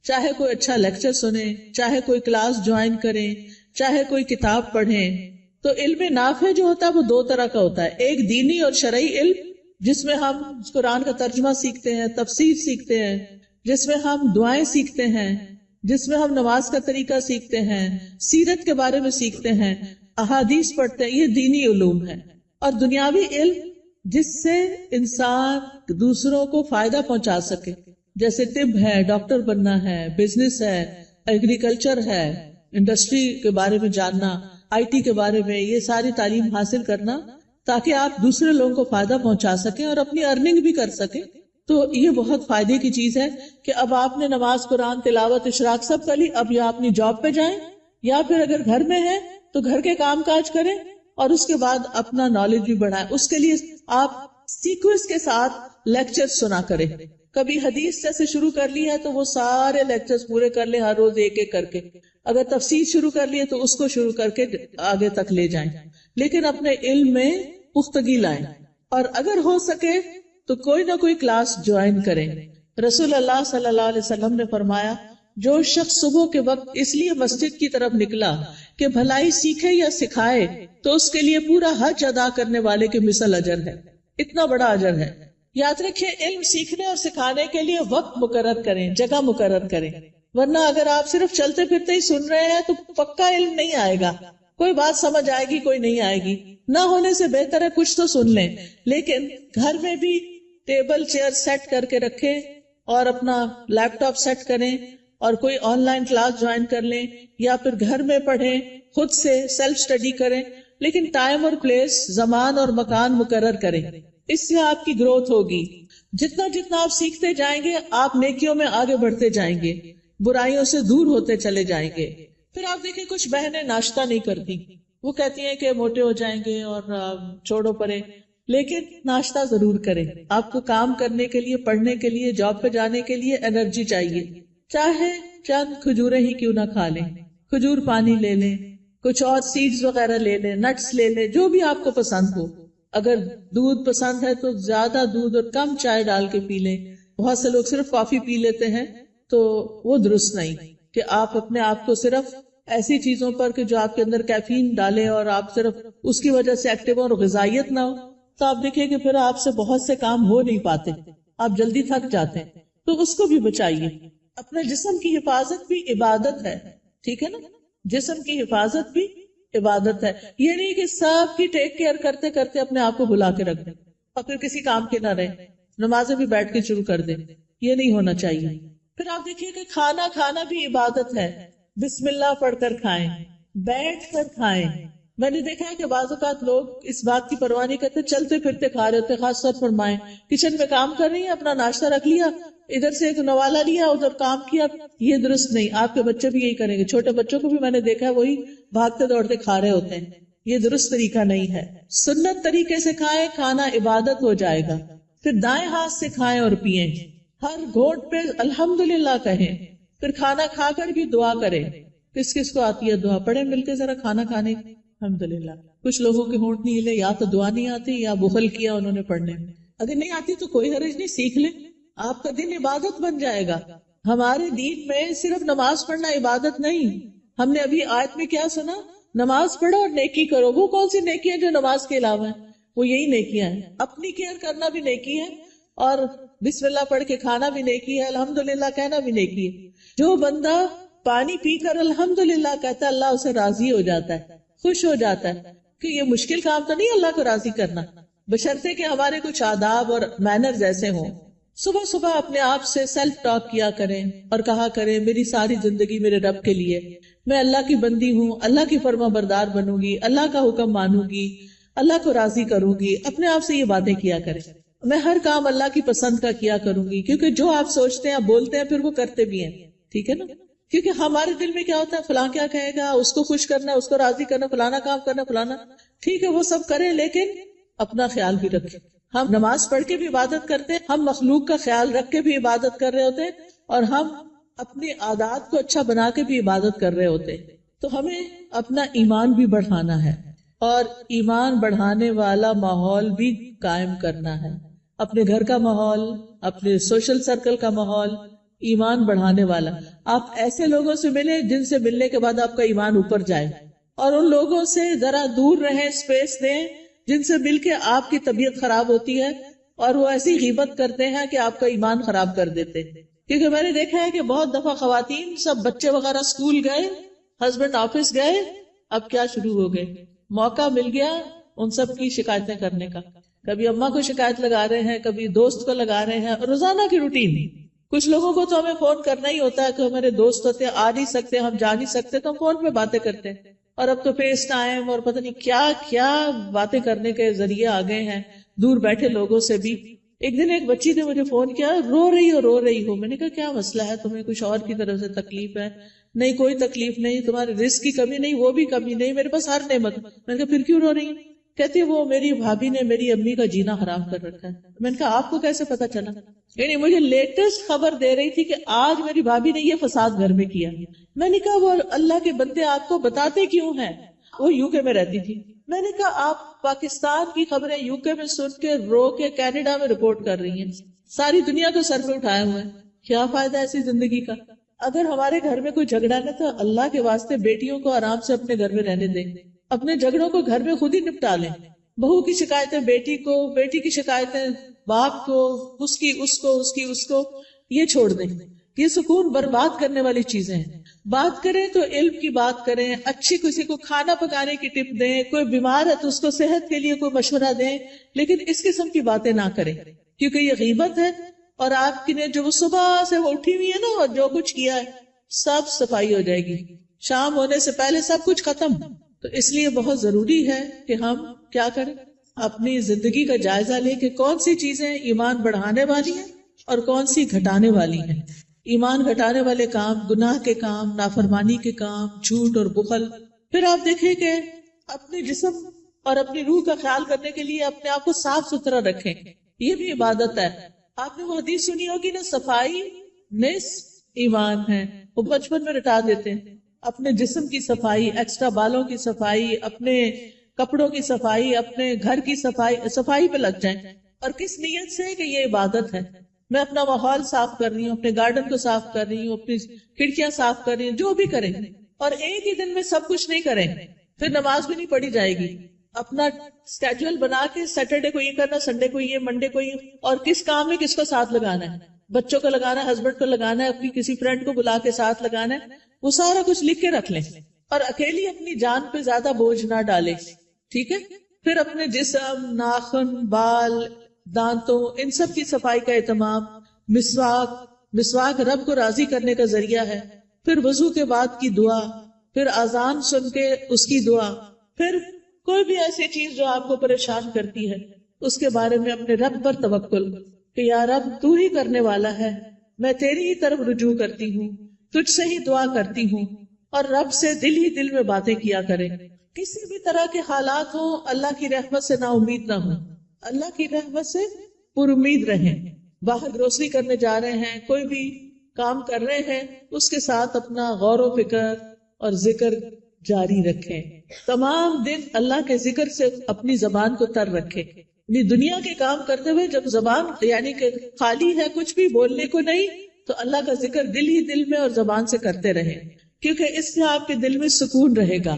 Speaker 1: چاہے کوئی اچھا لیکچر سنیں، چاہے کوئی کلاس جوائن کریں، چاہے کوئی کتاب پڑھیں. تو علم نافع جو ہوتا ہے وہ 2 طرح کا ہوتا ہے، ایک دینی اور شرعی علم جس میں ہم قرآن کا ترجمہ سیکھتے ہیں، تفسیر سیکھتے ہیں، جس میں ہم دعائیں سیکھتے ہیں، جس میں ہم نماز کا طریقہ سیکھتے ہیں، سیرت کے بارے میں سیکھتے ہیں، احادیث پڑھتے ہیں. یہ دینی علوم ہے. اور دنیاوی علم جس سے انسان دوسروں کو فائدہ پہنچا سکے، جیسے طب ہے، ڈاکٹر بننا ہے، بزنس ہے، ایگریکلچر ہے، انڈسٹری کے بارے میں جاننا، آئی ٹی کے بارے میں، یہ ساری تعلیم حاصل کرنا تاکہ آپ دوسرے لوگوں کو فائدہ پہنچا سکیں اور اپنی ارننگ بھی کر سکیں. تو یہ بہت فائدے کی چیز ہے کہ اب آپ نے نماز، قرآن، تلاوت، اشراق سب کر لی. اب یا اپنی جاب پہ جائیں یا پھر اگر گھر میں ہیں تو گھر کے کام کاج کریں اور اس کے بعد اپنا نالج بھی بڑھائیں. اس کے لیے آپ سیکوینس کے ساتھ لیکچر سنا کریں. کبھی حدیث سے شروع کر لی ہے تو وہ سارے لیکچرز پورے کر لیں ہر روز ایک ایک کر کے. اگر تفسیر شروع کر لی ہے تو اس کو شروع کر کے آگے تک لے جائیں، لیکن اپنے علم میں پختگی لائیں. اور اگر ہو سکے تو کوئی نہ کوئی کلاس جوائن کریں. رسول اللہ صلی اللہ علیہ وسلم نے فرمایا جو شخص صبح کے وقت اس لیے مسجد کی طرف نکلا کہ بھلائی سیکھے یا سکھائے تو اس کے لیے پورا حج ادا کرنے والے کے مثل اجر ہے. اتنا بڑا اجر ہے. یاد رکھیں علم سیکھنے اور سکھانے کے لیے وقت مقرر کریں، جگہ مقرر کریں، ورنہ اگر آپ صرف چلتے پھرتے ہی سن رہے ہیں تو پکا علم نہیں آئے گا، کوئی بات سمجھ آئے گی کوئی نہیں آئے گی، نہ ہونے سے بہتر ہے کچھ تو سن لیں، لیکن گھر میں بھی ٹیبل چیئر سیٹ کر کے رکھیں اور اپنا لیپ ٹاپ سیٹ کریں اور کوئی آن لائن کلاس جوائن کر لیں یا پھر گھر میں پڑھیں، خود سے سیلف اسٹڈی کریں، لیکن ٹائم اور پلیس، زمان اور مکان مقرر کریں، اس سے آپ کی گروتھ ہوگی۔ جتنا جتنا آپ سیکھتے جائیں گے آپ نیکیوں میں آگے بڑھتے جائیں گے، برائیوں سے دور ہوتے چلے جائیں گے۔ پھر آپ دیکھیں کچھ بہنیں ناشتہ نہیں کرتی، وہ کہتی ہیں کہ موٹے ہو جائیں گے اور چھوڑو پرے، لیکن ناشتہ ضرور کریں۔ آپ کو کام کرنے کے لیے، پڑھنے کے لیے، جاب پہ جانے کے لیے انرجی چاہیے، چاہے چند کھجوریں ہی کیوں نہ کھا لیں، کھجور پانی لے لیں، کچھ اور سیڈز وغیرہ لے لیں، نٹس لے لیں، جو بھی آپ کو پسند ہو۔ اگر دودھ پسند ہے تو زیادہ دودھ اور کم چائے ڈال کے پی لیں۔ بہت سے لوگ صرف کافی پی لیتے ہیں تو وہ درست نہیں کہ آپ اپنے آپ کو صرف ایسی چیزوں پر کہ جو آپ کے اندر کیفین ڈالے اور آپ صرف اس کی وجہ سے ایکٹیو اور غذائیت نہ ہو، تو آپ دیکھیں کہ پھر آپ سے بہت سے کام ہو نہیں پاتے، آپ جلدی تھک جاتے ہیں، تو اس کو بھی بچائیے۔ اپنے جسم کی حفاظت بھی عبادت ہے، ٹھیک ہے نا، جسم کی حفاظت بھی عبادت ہے۔ یہ نہیں کہ سب کی ٹیک کیئر کرتے کرتے اپنے آپ کو بھلا کے رکھ دیں اور پھر کسی کام کے نہ رہیں، نمازیں بھی بیٹھ کے شروع کر دیں، یہ نہیں ہونا چاہیے۔ پھر آپ دیکھیے کہ کھانا کھانا بھی عبادت ہے، بسم اللہ پڑھ کر کھائیں، بیٹھ کر کھائیں۔ میں نے دیکھا ہے کہ بعض اوقات لوگ اس بات کی پرواہ نہیں کرتے، چلتے پھرتے کھا رہے ہوتے، خاص طور پر مائیں کچن میں کام کر رہی ہیں، اپنا ناشتہ رکھ لیا، ادھر سے ایک نوالا لیا، ادھر کام کیا، یہ درست نہیں۔ آپ کے بچے بھی یہی کریں گے، چھوٹے بچوں کو بھی میں نے دیکھا ہے وہی بھاگتے دوڑتے کھا رہے ہوتے ہیں، یہ درست طریقہ نہیں ہے۔ سنت طریقے سے کھائیں، کھانا عبادت ہو جائے گا۔ پھر دائیں ہاتھ سے کھائیں اور پیئیں، ہر گھونٹ پہ الحمدللہ کہیں، پھر کھانا کھا کر بھی دعا کریں۔ کس کس کو آتی ہے دعا؟ پڑھیں مل کے ذرا کھانا کھانے کی الحمدللہ۔ کچھ لوگوں کے ہونٹ نہیں ہلے، یا تو دعا نہیں آتی یا بخل کیا انہوں نے پڑھنے میں۔ اگر نہیں آتی تو کوئی حرج نہیں، سیکھ لیں، آپ کا دن عبادت بن جائے گا۔ ہمارے دین میں صرف نماز پڑھنا عبادت نہیں، ہم نے ابھی آیت میں کیا سنا؟ نماز پڑھو اور نیکی کرو۔ وہ کون سی نیکی ہیں جو نماز کے علاوہ ہیں؟ وہ یہی نیکیاں ہیں۔ اپنی کیئر کرنا بھی نیکی ہے اور بسم اللہ پڑھ کے کھانا بھی نیکی ہے، الحمدللہ کہنا بھی نیکی ہے۔ جو بندہ پانی پی کر الحمدللہ کہتا ہے اللہ اسے راضی ہو جاتا ہے، خوش ہو جاتا ہے، کہ یہ مشکل کام تو نہیں اللہ کو راضی کرنا، بشرطے کہ ہمارے کچھ آداب اور مینرز ایسے ہوں۔ صبح صبح اپنے آپ سے سیلف ٹاک کیا کریں اور کہا کریں میری ساری زندگی میرے رب کے لیے، میں اللہ کی بندی ہوں، اللہ کی فرما بردار بنوں گی، اللہ کا حکم مانوں گی، اللہ کو راضی کروں گی۔ اپنے آپ سے یہ باتیں کیا کریں، میں ہر کام اللہ کی پسند کا کیا کروں گی، کیونکہ جو آپ سوچتے ہیں بولتے ہیں پھر وہ کرتے بھی ہیں، ٹھیک ہے نا؟ کیونکہ ہمارے دل میں کیا ہوتا ہے، فلاں کیا کہے گا، اس کو خوش کرنا، اس کو راضی کرنا، فلانا کام کرنا، فلانا، ٹھیک ہے وہ سب کریں لیکن اپنا خیال بھی رکھیں۔ ہم نماز پڑھ کے بھی عبادت کرتے ہیں، ہم مخلوق کا خیال رکھ کے بھی عبادت کر رہے ہوتے ہیں، اور ہم اپنی عادات کو اچھا بنا کے بھی عبادت کر رہے ہوتے ہیں۔ تو ہمیں اپنا ایمان بھی بڑھانا ہے اور ایمان بڑھانے والا ماحول بھی قائم کرنا ہے، اپنے گھر کا ماحول، اپنے سوشل سرکل کا ماحول ایمان بڑھانے والا۔ آپ ایسے لوگوں سے ملیں جن سے ملنے کے بعد آپ کا ایمان اوپر جائے، اور ان لوگوں سے ذرا دور رہیں، اسپیس دیں جن سے مل کے آپ کی طبیعت خراب ہوتی ہے اور وہ ایسی غیبت کرتے ہیں کہ آپ کا ایمان خراب کر دیتے ہیں۔ کیونکہ میں نے دیکھا ہے کہ بہت دفعہ خواتین سب بچے وغیرہ اسکول گئے، ہسبینڈ آفس گئے، اب کیا شروع ہو گئے، موقع مل گیا ان سب کی شکایتیں کرنے کا۔ کبھی اماں کو شکایت لگا رہے ہیں، کبھی دوست کو لگا رہے ہیں، روزانہ کی روٹین۔ کچھ لوگوں کو تو ہمیں فون کرنا ہی ہوتا ہے کہ ہمارے دوست ہوتے ہیں، آ نہیں سکتے، ہم جا نہیں سکتے، تو ہم فون پہ باتیں کرتے ہیں۔ اور اب تو فیس ٹائم اور پتہ نہیں کیا کیا باتیں کرنے کے ذریعے آ گئے ہیں دور بیٹھے لوگوں سے بھی۔ ایک دن ایک بچی نے مجھے فون کیا، رو رہی ہو۔ میں نے کہا کیا مسئلہ ہے، تمہیں کچھ اور کی طرف سے تکلیف ہے؟ نہیں کوئی تکلیف نہیں، تمہارے رزق کی کمی نہیں، وہ بھی کمی نہیں، میرے پاس ہر نعمت۔ میں نے کہا پھر کیوں رو رہی ہیں؟ کہتی وہ میری بھابھی نے میری امی کا جینا حرام کر رکھا ہے۔ میں نے کہا آپ کو کیسے پتا چلا؟ یعنی مجھے لیٹسٹ خبر دے رہی تھی کہ آج میری بھابھی نے یہ فساد گھر میں کیا۔ میں نے کہا وہ اللہ کے بندے آپ کو بتاتے کیوں ہیں؟ وہ یو کے میں رہتی تھی۔ میں نے کہا آپ پاکستان کی خبریں یو کے میں سن کے رو کے کینیڈا میں رپورٹ کر رہی ہیں، ساری دنیا کو سر پہ اٹھائے ہوئے ہیں، کیا فائدہ ایسی زندگی کا؟ اگر ہمارے گھر میں کوئی جھگڑا نہ تو اللہ کے واسطے بیٹیوں کو آرام سے اپنے گھر میں رہنے دیں، اپنے جھگڑوں کو گھر میں خود ہی نپٹا لیں۔ بہو کی شکایتیں بیٹی کو، بیٹی کی شکایتیں باپ کو، اس کی اس کو، اس کی اس کو، یہ چھوڑ دیں. یہ سکون برباد کرنے والی چیزیں ہیں. بات کریں تو علم کی بات کریں، اچھی کسی کو کھانا پکانے کی ٹپ دیں، کوئی بیمار ہے تو اس کو صحت کے لیے کوئی مشورہ دیں، لیکن اس قسم کی باتیں نہ کریں کیونکہ یہ غیبت ہے. اور آپ کی نے جو وہ صبح سے وہ اٹھی ہوئی ہے نا اور جو کچھ کیا ہے سب صفائی ہو جائے گی، شام ہونے سے پہلے سب کچھ ختم. تو اس لیے بہت ضروری ہے کہ ہم کیا کریں، اپنی زندگی کا جائزہ لیں کہ کون سی چیزیں ایمان بڑھانے والی ہیں اور کون سی گھٹانے والی ہیں. ایمان گھٹانے والے کام، گناہ کے کام، نافرمانی کے کام، جھوٹ اور بخل. پھر آپ دیکھیں کہ اپنے جسم اور اپنی روح کا خیال کرنے کے لیے اپنے آپ کو صاف ستھرا رکھیں، یہ بھی عبادت ہے. آپ نے وہ حدیث سنی ہوگی نا، صفائی نصف ایمان ہے. وہ بچپن میں رٹا دیتے ہیں. اپنے جسم کی صفائی، ایکسٹرا بالوں کی صفائی، اپنے کپڑوں کی صفائی، اپنے گھر کی صفائی پہ لگ جائیں. اور کس نیت سے کہ یہ عبادت ہے. میں اپنا ماحول صاف کر رہی ہوں، اپنے گارڈن کو صاف کر رہی ہوں، اپنی کھڑکیاں صاف کر رہی ہوں، جو بھی کریں. اور ایک ہی دن میں سب کچھ نہیں کریں، پھر نماز بھی نہیں پڑھی جائے گی. اپنا اسکیڈول بنا کے سیٹرڈے کو یہ کرنا، سنڈے کو یہ، منڈے کو یہ، اور کس کام میں کس کو ساتھ لگانا ہے، بچوں کو لگانا ہے، ہسبینڈ کو لگانا ہے، اپنی کسی فرینڈ کو بلا کے ساتھ لگانا ہے، وہ سارا کچھ لکھ کے رکھ لیں. اور اکیلی اپنی جان پہ زیادہ بوجھ نہ ڈالے، ٹھیک ہے. پھر اپنے جسم، ناخن، بال، دانتوں، ان سب کی صفائی کا اہتمام. مسواک رب کو راضی کرنے کا ذریعہ ہے. پھر وضو کے بعد کی دعا، پھر اذان سن کے اس کی دعا. پھر کوئی بھی ایسی چیز جو آپ کو پریشان کرتی ہے اس کے بارے میں اپنے رب پر توکل کہ یا رب تو ہی کرنے والا ہے، میں تیری ہی طرف رجوع کرتی ہوں، تجھ سے ہی دعا کرتی ہوں. اور رب سے دل ہی دل میں باتیں کیا کریں. کسی بھی طرح کے حالات ہوں، اللہ کی رحمت سے نا امید نہ ہوں، اللہ کی رحمت سے پر امید رہیں. باہر گروسری کرنے جا رہے ہیں، کوئی بھی کام کر رہے ہیں، اس کے ساتھ اپنا غور و فکر اور ذکر جاری رکھیں. تمام دن اللہ کے ذکر سے اپنی زبان کو تر رکھیں. یعنی دنیا کے کام کرتے ہوئے جب زبان یعنی کہ خالی ہے، کچھ بھی بولنے کو نہیں، تو اللہ کا ذکر دل ہی دل میں اور زبان سے کرتے رہیں، کیونکہ اس سے آپ کے دل میں سکون رہے گا،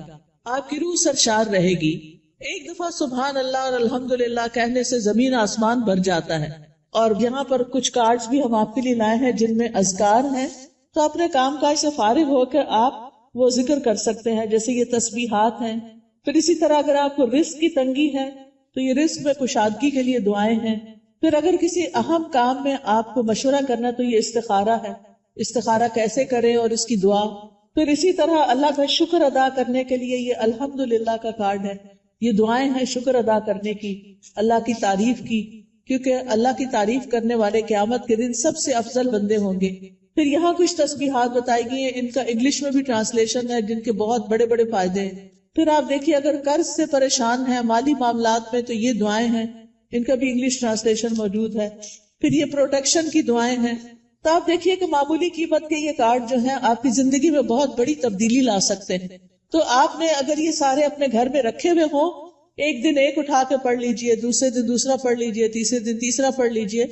Speaker 1: آپ کی روح سرشار رہے گی. ایک دفعہ سبحان اللہ اور الحمدللہ کہنے سے زمین آسمان بھر جاتا ہے. اور یہاں پر کچھ کارڈز بھی ہم آپ کے لیے لائے ہیں جن میں اذکار ہیں، تو اپنے کام کاج سے فارغ ہو کر آپ وہ ذکر کر سکتے ہیں، جیسے یہ تسبیحات ہیں. پھر اسی طرح اگر آپ کو رزق کی تنگی ہے تو یہ رزق میں کشادگی کے لیے دعائیں ہیں. پھر اگر کسی اہم کام میں آپ کو مشورہ کرنا تو یہ استخارہ ہے، استخارہ کیسے کریں اور اس کی دعا. پھر اسی طرح اللہ کا شکر ادا کرنے کے لیے یہ الحمدللہ کا کارڈ ہے. یہ دعائیں ہیں شکر ادا کرنے کی، اللہ کی تعریف کی، کیونکہ اللہ کی تعریف کرنے والے قیامت کے دن سب سے افضل بندے ہوں گے. پھر یہاں کچھ تسبیحات بتائی گئی ہیں، ان کا انگلش میں بھی ٹرانسلیشن ہے جن کے بہت بڑے بڑے فائدے ہیں. پھر آپ دیکھیے اگر قرض سے پریشان ہیں، مالی معاملات میں، تو یہ دعائیں ہیں، ان کا بھی انگلش ٹرانسلیشن موجود ہے. پھر یہ پروٹیکشن کی دعائیں ہیں. تو آپ دیکھیے کہ معمولی قیمت کے یہ کارڈ جو ہیں آپ کی زندگی میں بہت بڑی تبدیلی لا سکتے ہیں. تو آپ نے اگر یہ سارے اپنے گھر میں رکھے ہوئے ہوں، ایک دن ایک اٹھا کے پڑھ لیجئے، دوسرے دن دوسرا پڑھ لیجئے، تیسرے دن تیسرا پڑھ لیجئے،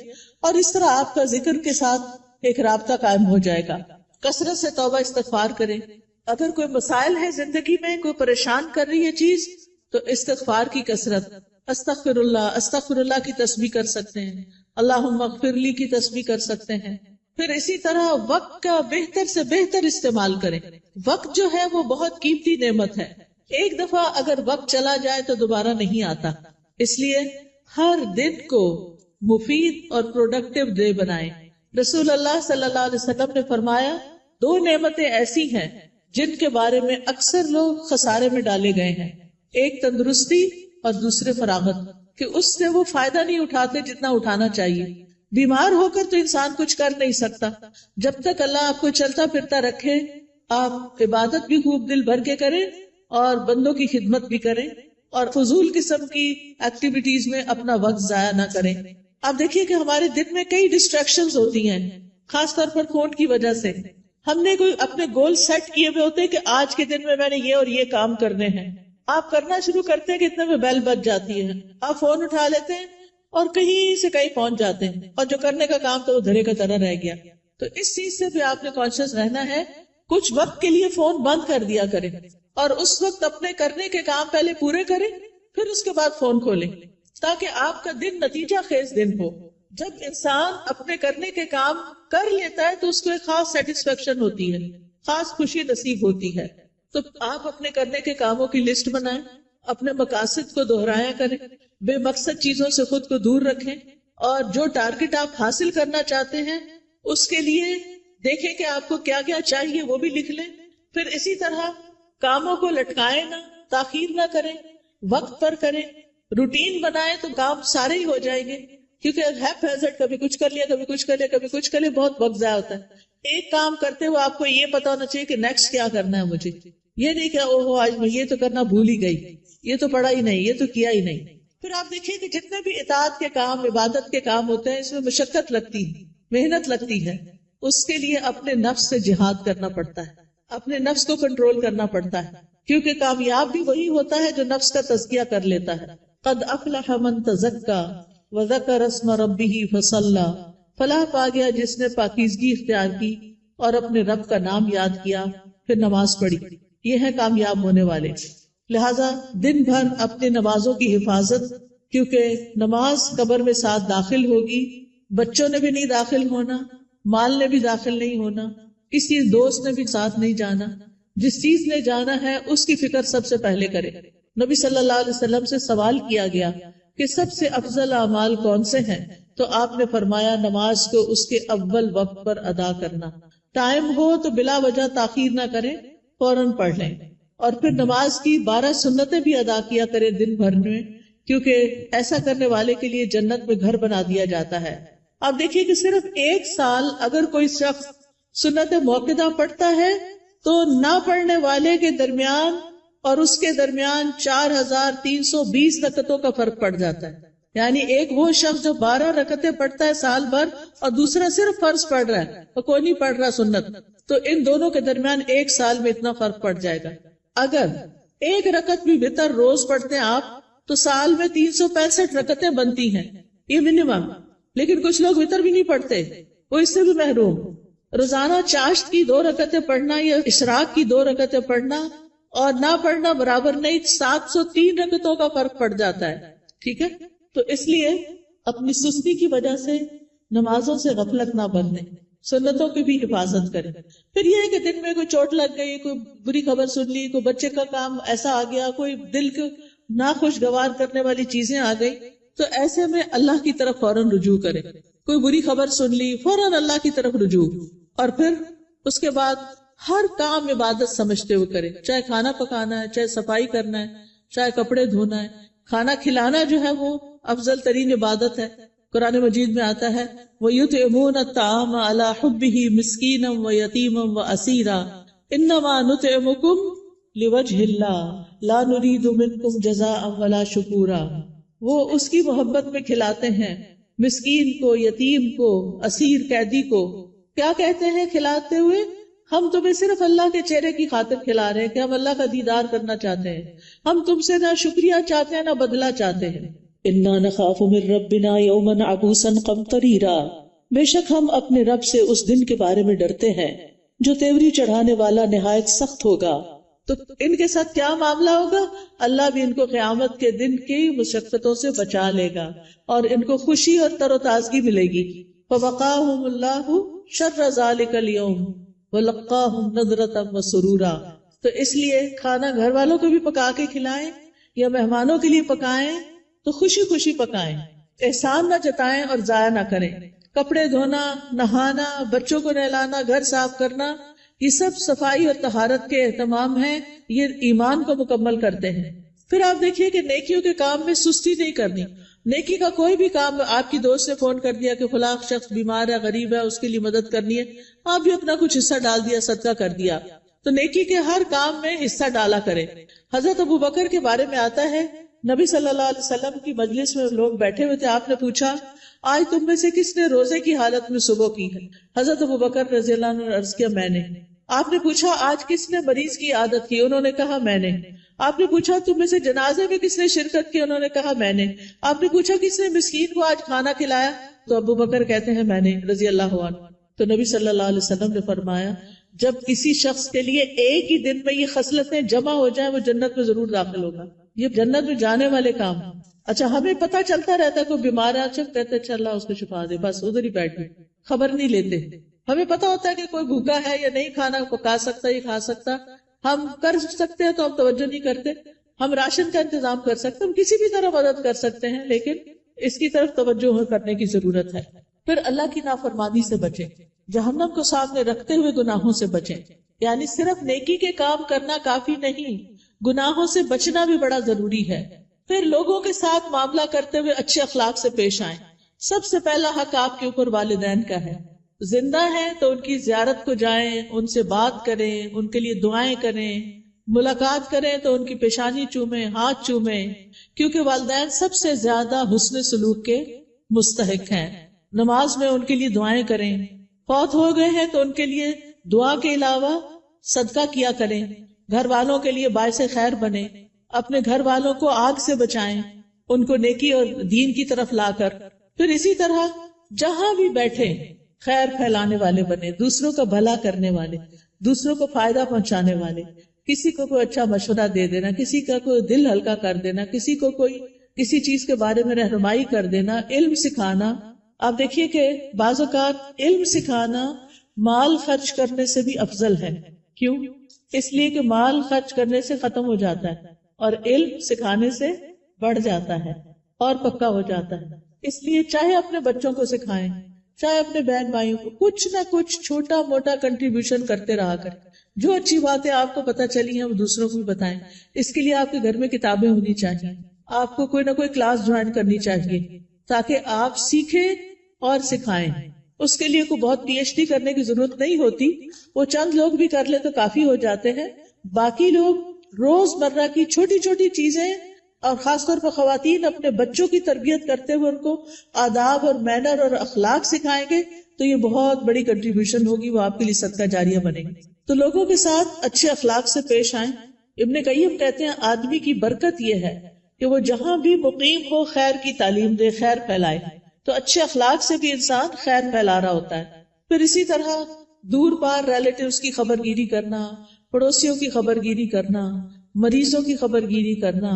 Speaker 1: اور اس طرح آپ کا ذکر کے ساتھ ایک رابطہ قائم ہو جائے گا. کثرت سے توبہ استغفار کریں. اگر کوئی مسائل ہے زندگی میں، کوئی پریشان کر رہی ہے چیز، تو استغفار کی کثرت، استغفر اللہ کی تسبیح کر سکتے ہیں، اللہم اغفر لی کی تسبیح کر سکتے ہیں. پھر اسی طرح وقت کا بہتر سے بہتر استعمال کریں. وقت جو ہے وہ بہت قیمتی نعمت ہے. ایک دفعہ اگر وقت چلا جائے تو دوبارہ نہیں آتا، اس لیے ہر دن کو مفید اور پروڈکٹیو ڈے بنائیں. رسول اللہ صلی اللہ علیہ وسلم نے فرمایا 2 نعمتیں ایسی ہیں جن کے بارے میں اکثر لوگ خسارے میں ڈالے گئے ہیں، ایک تندرستی اور دوسرے فراغت، کہ اس سے وہ فائدہ نہیں اٹھاتے جتنا اٹھانا چاہیے. بیمار ہو کر تو انسان کچھ کر نہیں سکتا. جب تک اللہ آپ کو چلتا پھرتا رکھے، آپ عبادت بھی خوب دل بھر کے کریں اور بندوں کی خدمت بھی کریں، اور فضول قسم کی ایکٹیویٹیز میں اپنا وقت ضائع نہ کریں. آپ دیکھیے کہ ہمارے دن میں کئی ڈسٹریکشنز ہوتی ہیں، خاص طور پر فون کی وجہ سے. ہم نے کوئی اپنے گول سیٹ کیے ہوئے ہوتے کہ آج کے دن میں نے یہ اور یہ کام کرنے ہیں. آپ کرنا شروع کرتے ہیں کہ اتنے میں بیل بج جاتی ہے، آپ فون اٹھا لیتے ہیں اور کہیں سے کہیں پہنچ جاتے ہیں، اور جو کرنے کا کام تو وہ دھرے کا طرح رہ گیا. تو اس چیز سے بھی آپ نے کانشیس رہنا ہے. کچھ وقت کے لیے فون بند کر دیا کریں، اور اس وقت اپنے کرنے کے کام پہلے پورے کریں، پھر پھر اس کے بعد فون کھولیں تاکہ آپ کا دن نتیجہ خیز دن ہو. جب انسان اپنے کرنے کے کام کر لیتا ہے تو اس کو ایک خاص سیٹسفیکشن ہوتی ہے، خاص خوشی نصیب ہوتی ہے. تو آپ اپنے کرنے کے کاموں کی لسٹ بنائیں، اپنے مقاصد کو دہرایا کریں، بے مقصد چیزوں سے خود کو دور رکھیں، اور جو ٹارگٹ آپ حاصل کرنا چاہتے ہیں اس کے لیے دیکھیں کہ آپ کو کیا کیا چاہیے، وہ بھی لکھ لیں. پھر اسی طرح کاموں کو لٹکائیں نہ، تاخیر نہ کریں، وقت پر کریں، روٹین بنائیں تو کام سارے ہی ہو جائیں گے. کیونکہ ہیپ ہیزرڈ کبھی کچھ کر لیا، کبھی کچھ کر لیا، کبھی کچھ کر لیا، بہت وقت ضائع ہوتا ہے. ایک کام کرتے ہوئے آپ کو یہ پتا ہونا چاہیے کہ نیکسٹ کیا کرنا ہے مجھے. یہ نہیں کہ اوہ آج میں یہ تو کرنا بھول ہی گئی، یہ تو پڑھا ہی نہیں، یہ تو کیا ہی نہیں. پھر آپ دیکھیے کہ جتنے بھی اطاعت کے کام، عبادت کے کام ہوتے ہیں، اس میں مشقت لگتی ہے، محنت لگتی ہے. اس کے لیے اپنے نفس سے جہاد کرنا پڑتا ہے، اپنے نفس کو کنٹرول کرنا پڑتا ہے. کیونکہ کامیاب بھی وہی ہوتا ہے جو نفس کا تزکیہ کر لیتا ہے. قد افلح من تزکا وذکر اسم ربہ فصلی، فلاح پا گیا جس نے پاکیزگی اختیار کی اور اپنے رب کا نام یاد کیا پھر نماز پڑھی. یہ ہے کامیاب ہونے والے. لہذا دن بھر اپنے نمازوں کی حفاظت، کیونکہ نماز قبر میں ساتھ داخل ہوگی، بچوں نے بھی نہیں داخل ہونا، مال نے بھی داخل نہیں ہونا، کسی دوست نے بھی ساتھ نہیں جانا. جس چیز نے جانا ہے اس کی فکر سب سے پہلے کرے. نبی صلی اللہ علیہ وسلم سے سوال کیا گیا کہ سب سے افضل اعمال کون سے ہیں، تو آپ نے فرمایا نماز کو اس کے اول وقت پر ادا کرنا. ٹائم ہو تو بلا وجہ تاخیر نہ کریں، فوراً پڑھ لیں. اور پھر نماز کی 12 سنتیں بھی ادا کیا کریں دن بھر میں، کیونکہ ایسا کرنے والے کے لیے جنت میں گھر بنا دیا جاتا ہے. آپ دیکھیے کہ صرف ایک سال اگر کوئی شخص سنت موقدہ پڑھتا ہے تو نہ پڑھنے والے کے درمیان اور اس کے درمیان 4320 رکعتوں کا فرق پڑ جاتا ہے. یعنی ایک وہ شخص جو 12 رکعتیں پڑھتا ہے سال بھر اور دوسرا صرف فرض پڑھ رہا ہے اور کوئی نہیں پڑھ رہا سنت، تو ان دونوں کے درمیان ایک سال میں اتنا فرق پڑ جائے گا. اگر ایک رکعت بھی وتر روز پڑھتے ہیں آپ تو سال میں 365 رکعتیں بنتی ہیں، یہ منیمم. لیکن کچھ لوگ وتر بھی نہیں پڑھتے، وہ اس سے بھی محروم. روزانہ چاشت کی 2 رکعتیں پڑھنا یا اشراق کی 2 رکعتیں پڑھنا اور نہ پڑھنا برابر نہیں، 703 رکعتوں کا فرق پڑ جاتا ہے. ٹھیک ہے، تو اس لیے اپنی سستی کی وجہ سے نمازوں سے غفلت نہ برتیں، سنتوں کی بھی حفاظت کریں. پھر یہ ہے کہ دن میں کوئی چوٹ لگ گئی، کوئی بری خبر سن لی، کوئی بچے کا کام ایسا آ گیا، کوئی دل کو ناخوشگوار کرنے والی چیزیں آ گئی، تو ایسے میں اللہ کی طرف فوراً رجوع کریں. کوئی بری خبر سن لی، فوراً اللہ کی طرف رجوع. اور پھر اس کے بعد ہر کام عبادت سمجھتے ہوئے کریں، چاہے کھانا پکانا ہے، چاہے صفائی کرنا ہے، چاہے کپڑے دھونا ہے. کھانا کھلانا جو ہے وہ افضل ترین عبادت ہے. قرآن مجید میں آتا ہے وَيُطْعِمُونَ الطَّعَامَ عَلَى حُبِّهِ مِسْكِينًا وَيَتِيمًا وَأَسِيرًا إِنَّمَا نُطْعِمُكُمْ لِوَجْهِ اللَّهِ لَا نُرِيدُ مِنكُمْ جَزَاءً وَلَا شُكُورًا. وہ اس کی محبت میں کھلاتے ہیں مسکین کو، یتیم کو، اسیر قیدی کو. کیا کہتے ہیں کھلاتے ہوئے؟ ہم تمہیں صرف اللہ کے چہرے کی خاطر کھلا رہے ہیں کہ ہم اللہ کا دیدار کرنا چاہتے ہیں، ہم تم سے نہ شکریہ چاہتے ہیں نہ بدلہ چاہتے ہیں. اِنَّا نَخَافُ مِن رَّبِّنَا يَوْمًا عَبُوسًا قَمْطَرِيرًا، بے شک ہم اپنے رب سے اس دن کے بارے میں ڈرتے ہیں جو تیوری چڑھانے والا نہایت سخت ہوگا. تو ان کے ساتھ کیا معاملہ ہوگا؟ اللہ بھی ان کو قیامت کے دن کی مشقتوں سے بچا لے گا اور ان کو خوشی اور تر و تازگی ملے گی. فَوَقَاهُمُ اللَّهُ شَرَّ ذَلِكَ الْيَوْمِ وَلَقَّاهُمْ نَضْرَةً وَسُرُورًا. تو اس لیے کھانا گھر والوں کو بھی پکا کے کھلائیں یا مہمانوں کے لیے پکائیں تو خوشی خوشی پکائیں، احسان نہ جتائیں اور ضائع نہ کریں. کپڑے دھونا، نہانا، بچوں کو نہلانا، گھر صاف کرنا، یہ سب صفائی اور طہارت کے اہتمام ہیں، یہ ایمان کو مکمل کرتے ہیں. پھر آپ دیکھیے کہ نیکیوں کے کام میں سستی نہیں کرنی. نیکی کا کوئی بھی کام، آپ کی دوست نے فون کر دیا کہ فلاں شخص بیمار ہے، غریب ہے، اس کے لیے مدد کرنی ہے، آپ بھی اپنا کچھ حصہ ڈال دیا، صدقہ کر دیا. تو نیکی کے ہر کام میں حصہ ڈالا کرے. حضرت ابوبکر کے بارے میں آتا ہے نبی صلی اللہ علیہ وسلم کی مجلس میں لوگ بیٹھے ہوئے تھے، آپ نے پوچھا آج تم میں سے کس نے روزے کی حالت میں صبح کی ہے؟ حضرت ابوبکر رضی اللہ عنہ نے عرض کیا میں نے. آپ نے پوچھا آج کس نے مریض کی عادت کی؟ انہوں نے کہا میں نے. آپ نے پوچھا تم میں سے جنازے میں کس نے شرکت کی؟ انہوں نے کہا میں نے. آپ نے پوچھا کس نے مسکین کو آج کھانا کھلایا؟ تو ابوبکر کہتے ہیں میں نے رضی اللہ عنہ. تو نبی صلی اللہ علیہ وسلم نے فرمایا جب کسی شخص کے لیے ایک ہی دن میں یہ خصلتیں جمع ہو جائیں وہ جنت میں ضرور داخل ہوگا. یہ جنت میں جانے والے کام. اچھا ہمیں پتہ چلتا رہتا ہے کوئی بیمار ہے، اچھا کہتے ہیں اللہ اس کو شفا دے، بس ادھر ہی بیٹھ گئے، خبر نہیں لیتے. ہمیں پتہ ہوتا ہے کہ کوئی بھوکا ہے یا نہیں کھانا پکا سکتا یا کھا سکتا، ہم کر سکتے ہیں تو ہم توجہ نہیں کرتے. ہم راشن کا انتظام کر سکتے ہیں، ہم کسی بھی طرح مدد کر سکتے ہیں، لیکن اس کی طرف توجہ کرنے کی ضرورت ہے. پھر اللہ کی نافرمانی سے بچیں، جہنم کو سامنے رکھتے ہوئے گناہوں سے بچیں. یعنی صرف نیکی کے کام کرنا کافی نہیں، گناہوں سے بچنا بھی بڑا ضروری ہے. پھر لوگوں کے ساتھ معاملہ کرتے ہوئے اچھے اخلاق سے پیش آئیں. سب سے پہلا حق آپ کے اوپر والدین کا ہے. زندہ ہیں تو ان کی زیارت کو جائیں، ان سے بات کریں، ان کے لیے دعائیں کریں، ملاقات کریں تو ان کی پیشانی چومیں، ہاتھ چومیں، کیونکہ والدین سب سے زیادہ حسن سلوک کے مستحق ہیں. نماز میں ان کے لیے دعائیں کریں. فوت ہو گئے ہیں تو ان کے لیے دعا کے علاوہ صدقہ کیا کریں. گھر والوں کے لیے باعث خیر بنیں. اپنے گھر والوں کو آگ سے بچائیں، ان کو نیکی اور دین کی طرف لا کر. پھر اسی طرح جہاں بھی بیٹھے خیر پھیلانے والے بنے، دوسروں کا بھلا کرنے والے، دوسروں کو فائدہ پہنچانے والے. کسی کو کوئی اچھا مشورہ دے دینا، کسی کا کوئی دل ہلکا کر دینا، کسی کو کوئی کسی چیز کے بارے میں رہنمائی کر دینا، علم سکھانا. آپ دیکھیے کہ بعض اوقات علم سکھانا مال خرچ کرنے سے بھی افضل ہے. کیوں؟ اس لیے کہ مال خرچ کرنے سے ختم ہو جاتا ہے اور علم سکھانے سے بڑھ جاتا ہے اور پکا ہو جاتا ہے. اس لیے چاہے اپنے بچوں کو سکھائیں، چاہے اپنے بہن بھائیوں کو کچھ نہ کچھ چھوٹا موٹا کنٹریبیوشن کرتے رہا کریں. جو اچھی باتیں آپ کو پتہ چلی ہیں وہ دوسروں کو بھی بتائیں. اس کے لیے آپ کے گھر میں کتابیں ہونی چاہیے، آپ کو کوئی نہ کوئی کلاس جوائن کرنی چاہیے تاکہ آپ سیکھیں اور سکھائیں. اس کے لیے کوئی بہت پی ایچ ڈی کرنے کی ضرورت نہیں ہوتی، وہ چند لوگ بھی کر لے تو کافی ہو جاتے ہیں. باقی لوگ روز مرہ کی چھوٹی چھوٹی چیزیں، اور خاص طور پر خواتین اپنے بچوں کی تربیت کرتے ہوئے ان کو آداب اور مینر اور اخلاق سکھائیں گے تو یہ بہت بڑی کنٹریبیوشن ہوگی، وہ آپ کے لیے صدقہ جاریہ بنے گی. تو لوگوں کے ساتھ اچھے اخلاق سے پیش آئیں. ابن قیم کہتے ہیں آدمی کی برکت یہ ہے کہ وہ جہاں بھی مقیم ہو خیر کی تعلیم دے، خیر پھیلائے. تو اچھے اخلاق سے بھی انسان خیر پھیلا رہا ہوتا ہے. پھر اسی طرح دور پار ریلیٹیوز کی خبر گیری کرنا، پڑوسیوں کی خبر گیری کرنا، مریضوں کی خبر گیری کرنا،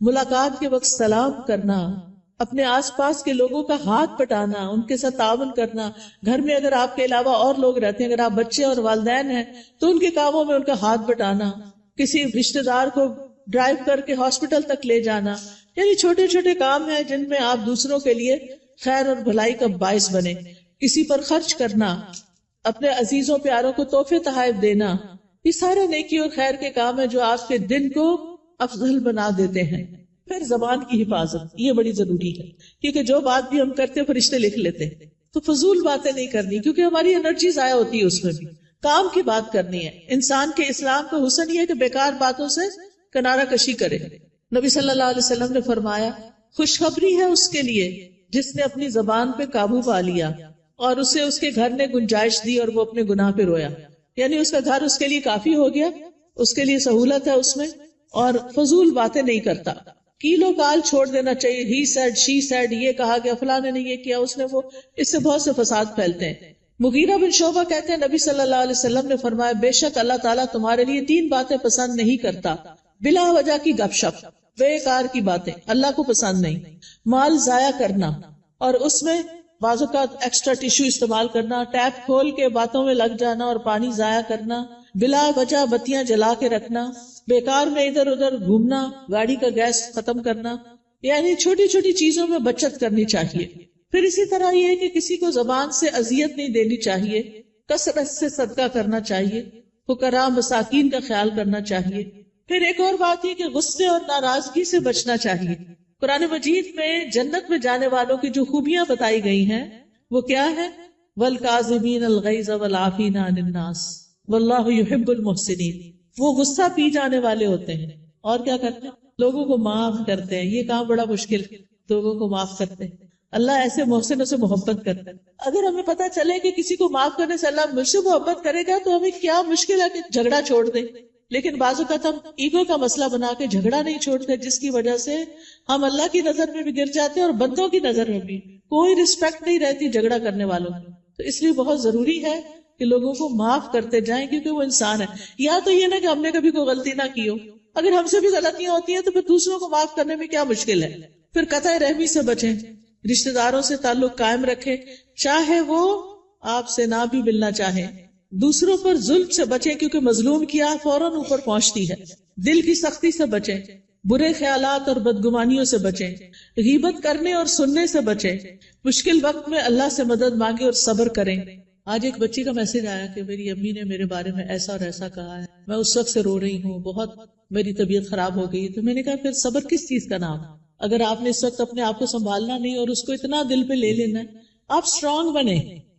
Speaker 1: ملاقات کے وقت سلام کرنا، اپنے آس پاس کے لوگوں کا ہاتھ پٹانا، ان کے ساتھ تعاون کرنا. گھر میں اگر آپ کے علاوہ اور لوگ رہتے ہیں، اگر آپ بچے اور والدین ہیں تو ان کے کاموں میں ان کا ہاتھ بٹانا، کسی رشتہ دار کو ڈرائیو کر کے ہاسپٹل تک لے جانا. یعنی چھوٹے چھوٹے کام ہیں جن میں آپ دوسروں کے لیے خیر اور بھلائی کا باعث بنے. کسی پر خرچ کرنا، اپنے عزیزوں پیاروں کو تحفے تحائف دینا، یہ سارے نیکی اور خیر کے کام ہیں جو آپ کے دن کو افضل بنا دیتے ہیں. پھر زبان کی حفاظت، یہ بڑی ضروری ہے، کیونکہ جو بات بھی ہم کرتے ہیں فرشتے لکھ لیتے ہیں. تو فضول باتیں نہیں کرنی، کیونکہ ہماری انرجی ضائع ہوتی ہے اس میں بھی. کام کی بات کرنی ہے. انسان کے اسلام کا حسن یہ ہے کہ بیکار باتوں سے کنارہ کشی کرے. نبی صلی اللہ علیہ وسلم نے فرمایا خوشخبری ہے اس کے لیے جس نے اپنی زبان پہ قابو پا لیا اور اسے اس کے گھر نے گنجائش دی اور وہ اپنے گناہ پہ رویا. یعنی اس کا گھر اس کے لیے کافی ہو گیا، اس کے لیے سہولت ہے اس میں، اور فضول باتیں نہیں کرتا. کیلو کال چھوڑ دینا چاہیے. ہی سیڈ، شی سیڈ، یہ کہا گیا، فلاں نے یہ کیا، اس نے وہ، اس سے بہت سے فساد پھیلتے ہیں. مغیرہ بن شعبہ کہتے ہیں نبی صلی اللہ علیہ وسلم نے فرمایا بے شک اللہ تعالیٰ تمہارے لیے 3 باتیں پسند نہیں کرتا. بلا وجہ کی گپ شپ، بیکار کی باتیں اللہ کو پسند نہیں. مال ضائع کرنا، اور اس میں بعض اوقات ایکسٹرا ٹیشو استعمال کرنا، ٹیپ کھول کے باتوں میں لگ جانا اور پانی ضائع کرنا، بلا وجہ بتیاں جلا کے رکھنا، بیکار میں ادھر ادھر گھومنا، گاڑی کا گیس ختم کرنا. یعنی چھوٹی چھوٹی چیزوں میں بچت کرنی چاہیے. پھر اسی طرح یہ ہے کہ کسی کو زبان سے اذیت نہیں دینی چاہیے، کثرت سے صدقہ کرنا چاہیے، فقراء مساکین کا خیال کرنا چاہیے. پھر ایک اور بات یہ کہ غصے اور ناراضگی سے بچنا چاہیے. قرآن مجید میں جنت میں جانے والوں کی جو خوبیاں بتائی گئی ہیں وہ کیا ہے؟ وَالْكَاظِمِينَ الْغَيْظَ وَالْعَافِينَ عَنِ النَّاسِ وَاللَّهُ يُحِبُّ الْمُحْسِنِينَ. وہ غصہ پی جانے والے ہوتے ہیں اور کیا کرتے ہیں؟ لوگوں کو معاف کرتے ہیں. یہ کام بڑا مشکل ہے، لوگوں کو معاف کرتے ہیں. اللہ ایسے محسنوں سے محبت کرتا ہے. اگر ہمیں پتا چلے کہ کسی کو معاف کرنے سے اللہ مجھ سے محبت کرے گا تو ہمیں کیا مشکل ہے کہ جھگڑا چھوڑ دیں. لیکن بعض اوقات ہم ایگو کا مسئلہ بنا کے جھگڑا نہیں چھوڑتے، جس کی وجہ سے ہم اللہ کی نظر میں بھی گر جاتے ہیں اور بندوں کی نظر میں بھی. کوئی رسپیکٹ نہیں رہتی جھگڑا کرنے والوں کی. تو اس لیے بہت ضروری ہے کہ لوگوں کو معاف کرتے جائیں، کیونکہ وہ انسان ہے. یا تو یہ نہ کہ ہم نے کبھی کوئی غلطی نہ کی ہو اگر ہم سے بھی غلطیاں ہوتی ہیں تو پھر دوسروں کو معاف کرنے میں کیا مشکل ہے. پھر قطع رحمی سے بچیں، رشتہ داروں سے تعلق قائم رکھیں چاہے وہ آپ سے نہ بھی ملنا چاہیں. دوسروں پر ظلم سے بچیں کیونکہ مظلوم کی آہ فوراً اوپر پہنچتی ہے. دل کی سختی سے بچیں، برے خیالات اور بدگمانیوں سے بچیں، غیبت کرنے اور سننے سے بچیں. مشکل وقت میں اللہ سے مدد مانگیں اور صبر کریں. آج ایک بچی کا میسج آیا کہ میری امی نے میرے بارے میں ایسا اور ایسا کہا ہے، میں اس وقت سے رو رہی ہوں، بہت میری طبیعت خراب ہو گئی. تو میں نے کہا پھر صبر کس چیز کا نام؟ اگر آپ نے اس وقت اپنے آپ کو سنبھالنا نہیں اور اس کو اتنا دل پہ لے لینا ہے، آپ اسٹرانگ بنے.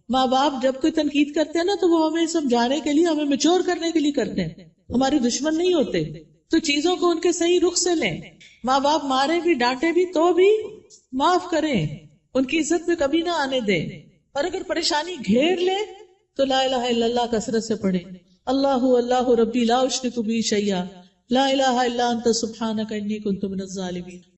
Speaker 1: ماں باپ جب کوئی تنقید کرتے ہیں نا تو وہ ہمیں سمجھانے کے لیے، ہمیں میچور کرنے کے لیے کرتے ہیں، ہمارے دشمن نہیں ہوتے. تو چیزوں کو ان کے صحیح رخ سے لیں. ماں باپ مارے بھی ڈانٹے بھی تو بھی معاف کریں، ان کی عزت میں کبھی نہ آنے دیں. اور اگر پریشانی گھیر لے تو لا الہ الا اللہ کثرت سے پڑھیں. اللہ اللہ ربی لا اشرک بہ شیئا لا الہ الا انت سبحانک انی کنت من الظالمین.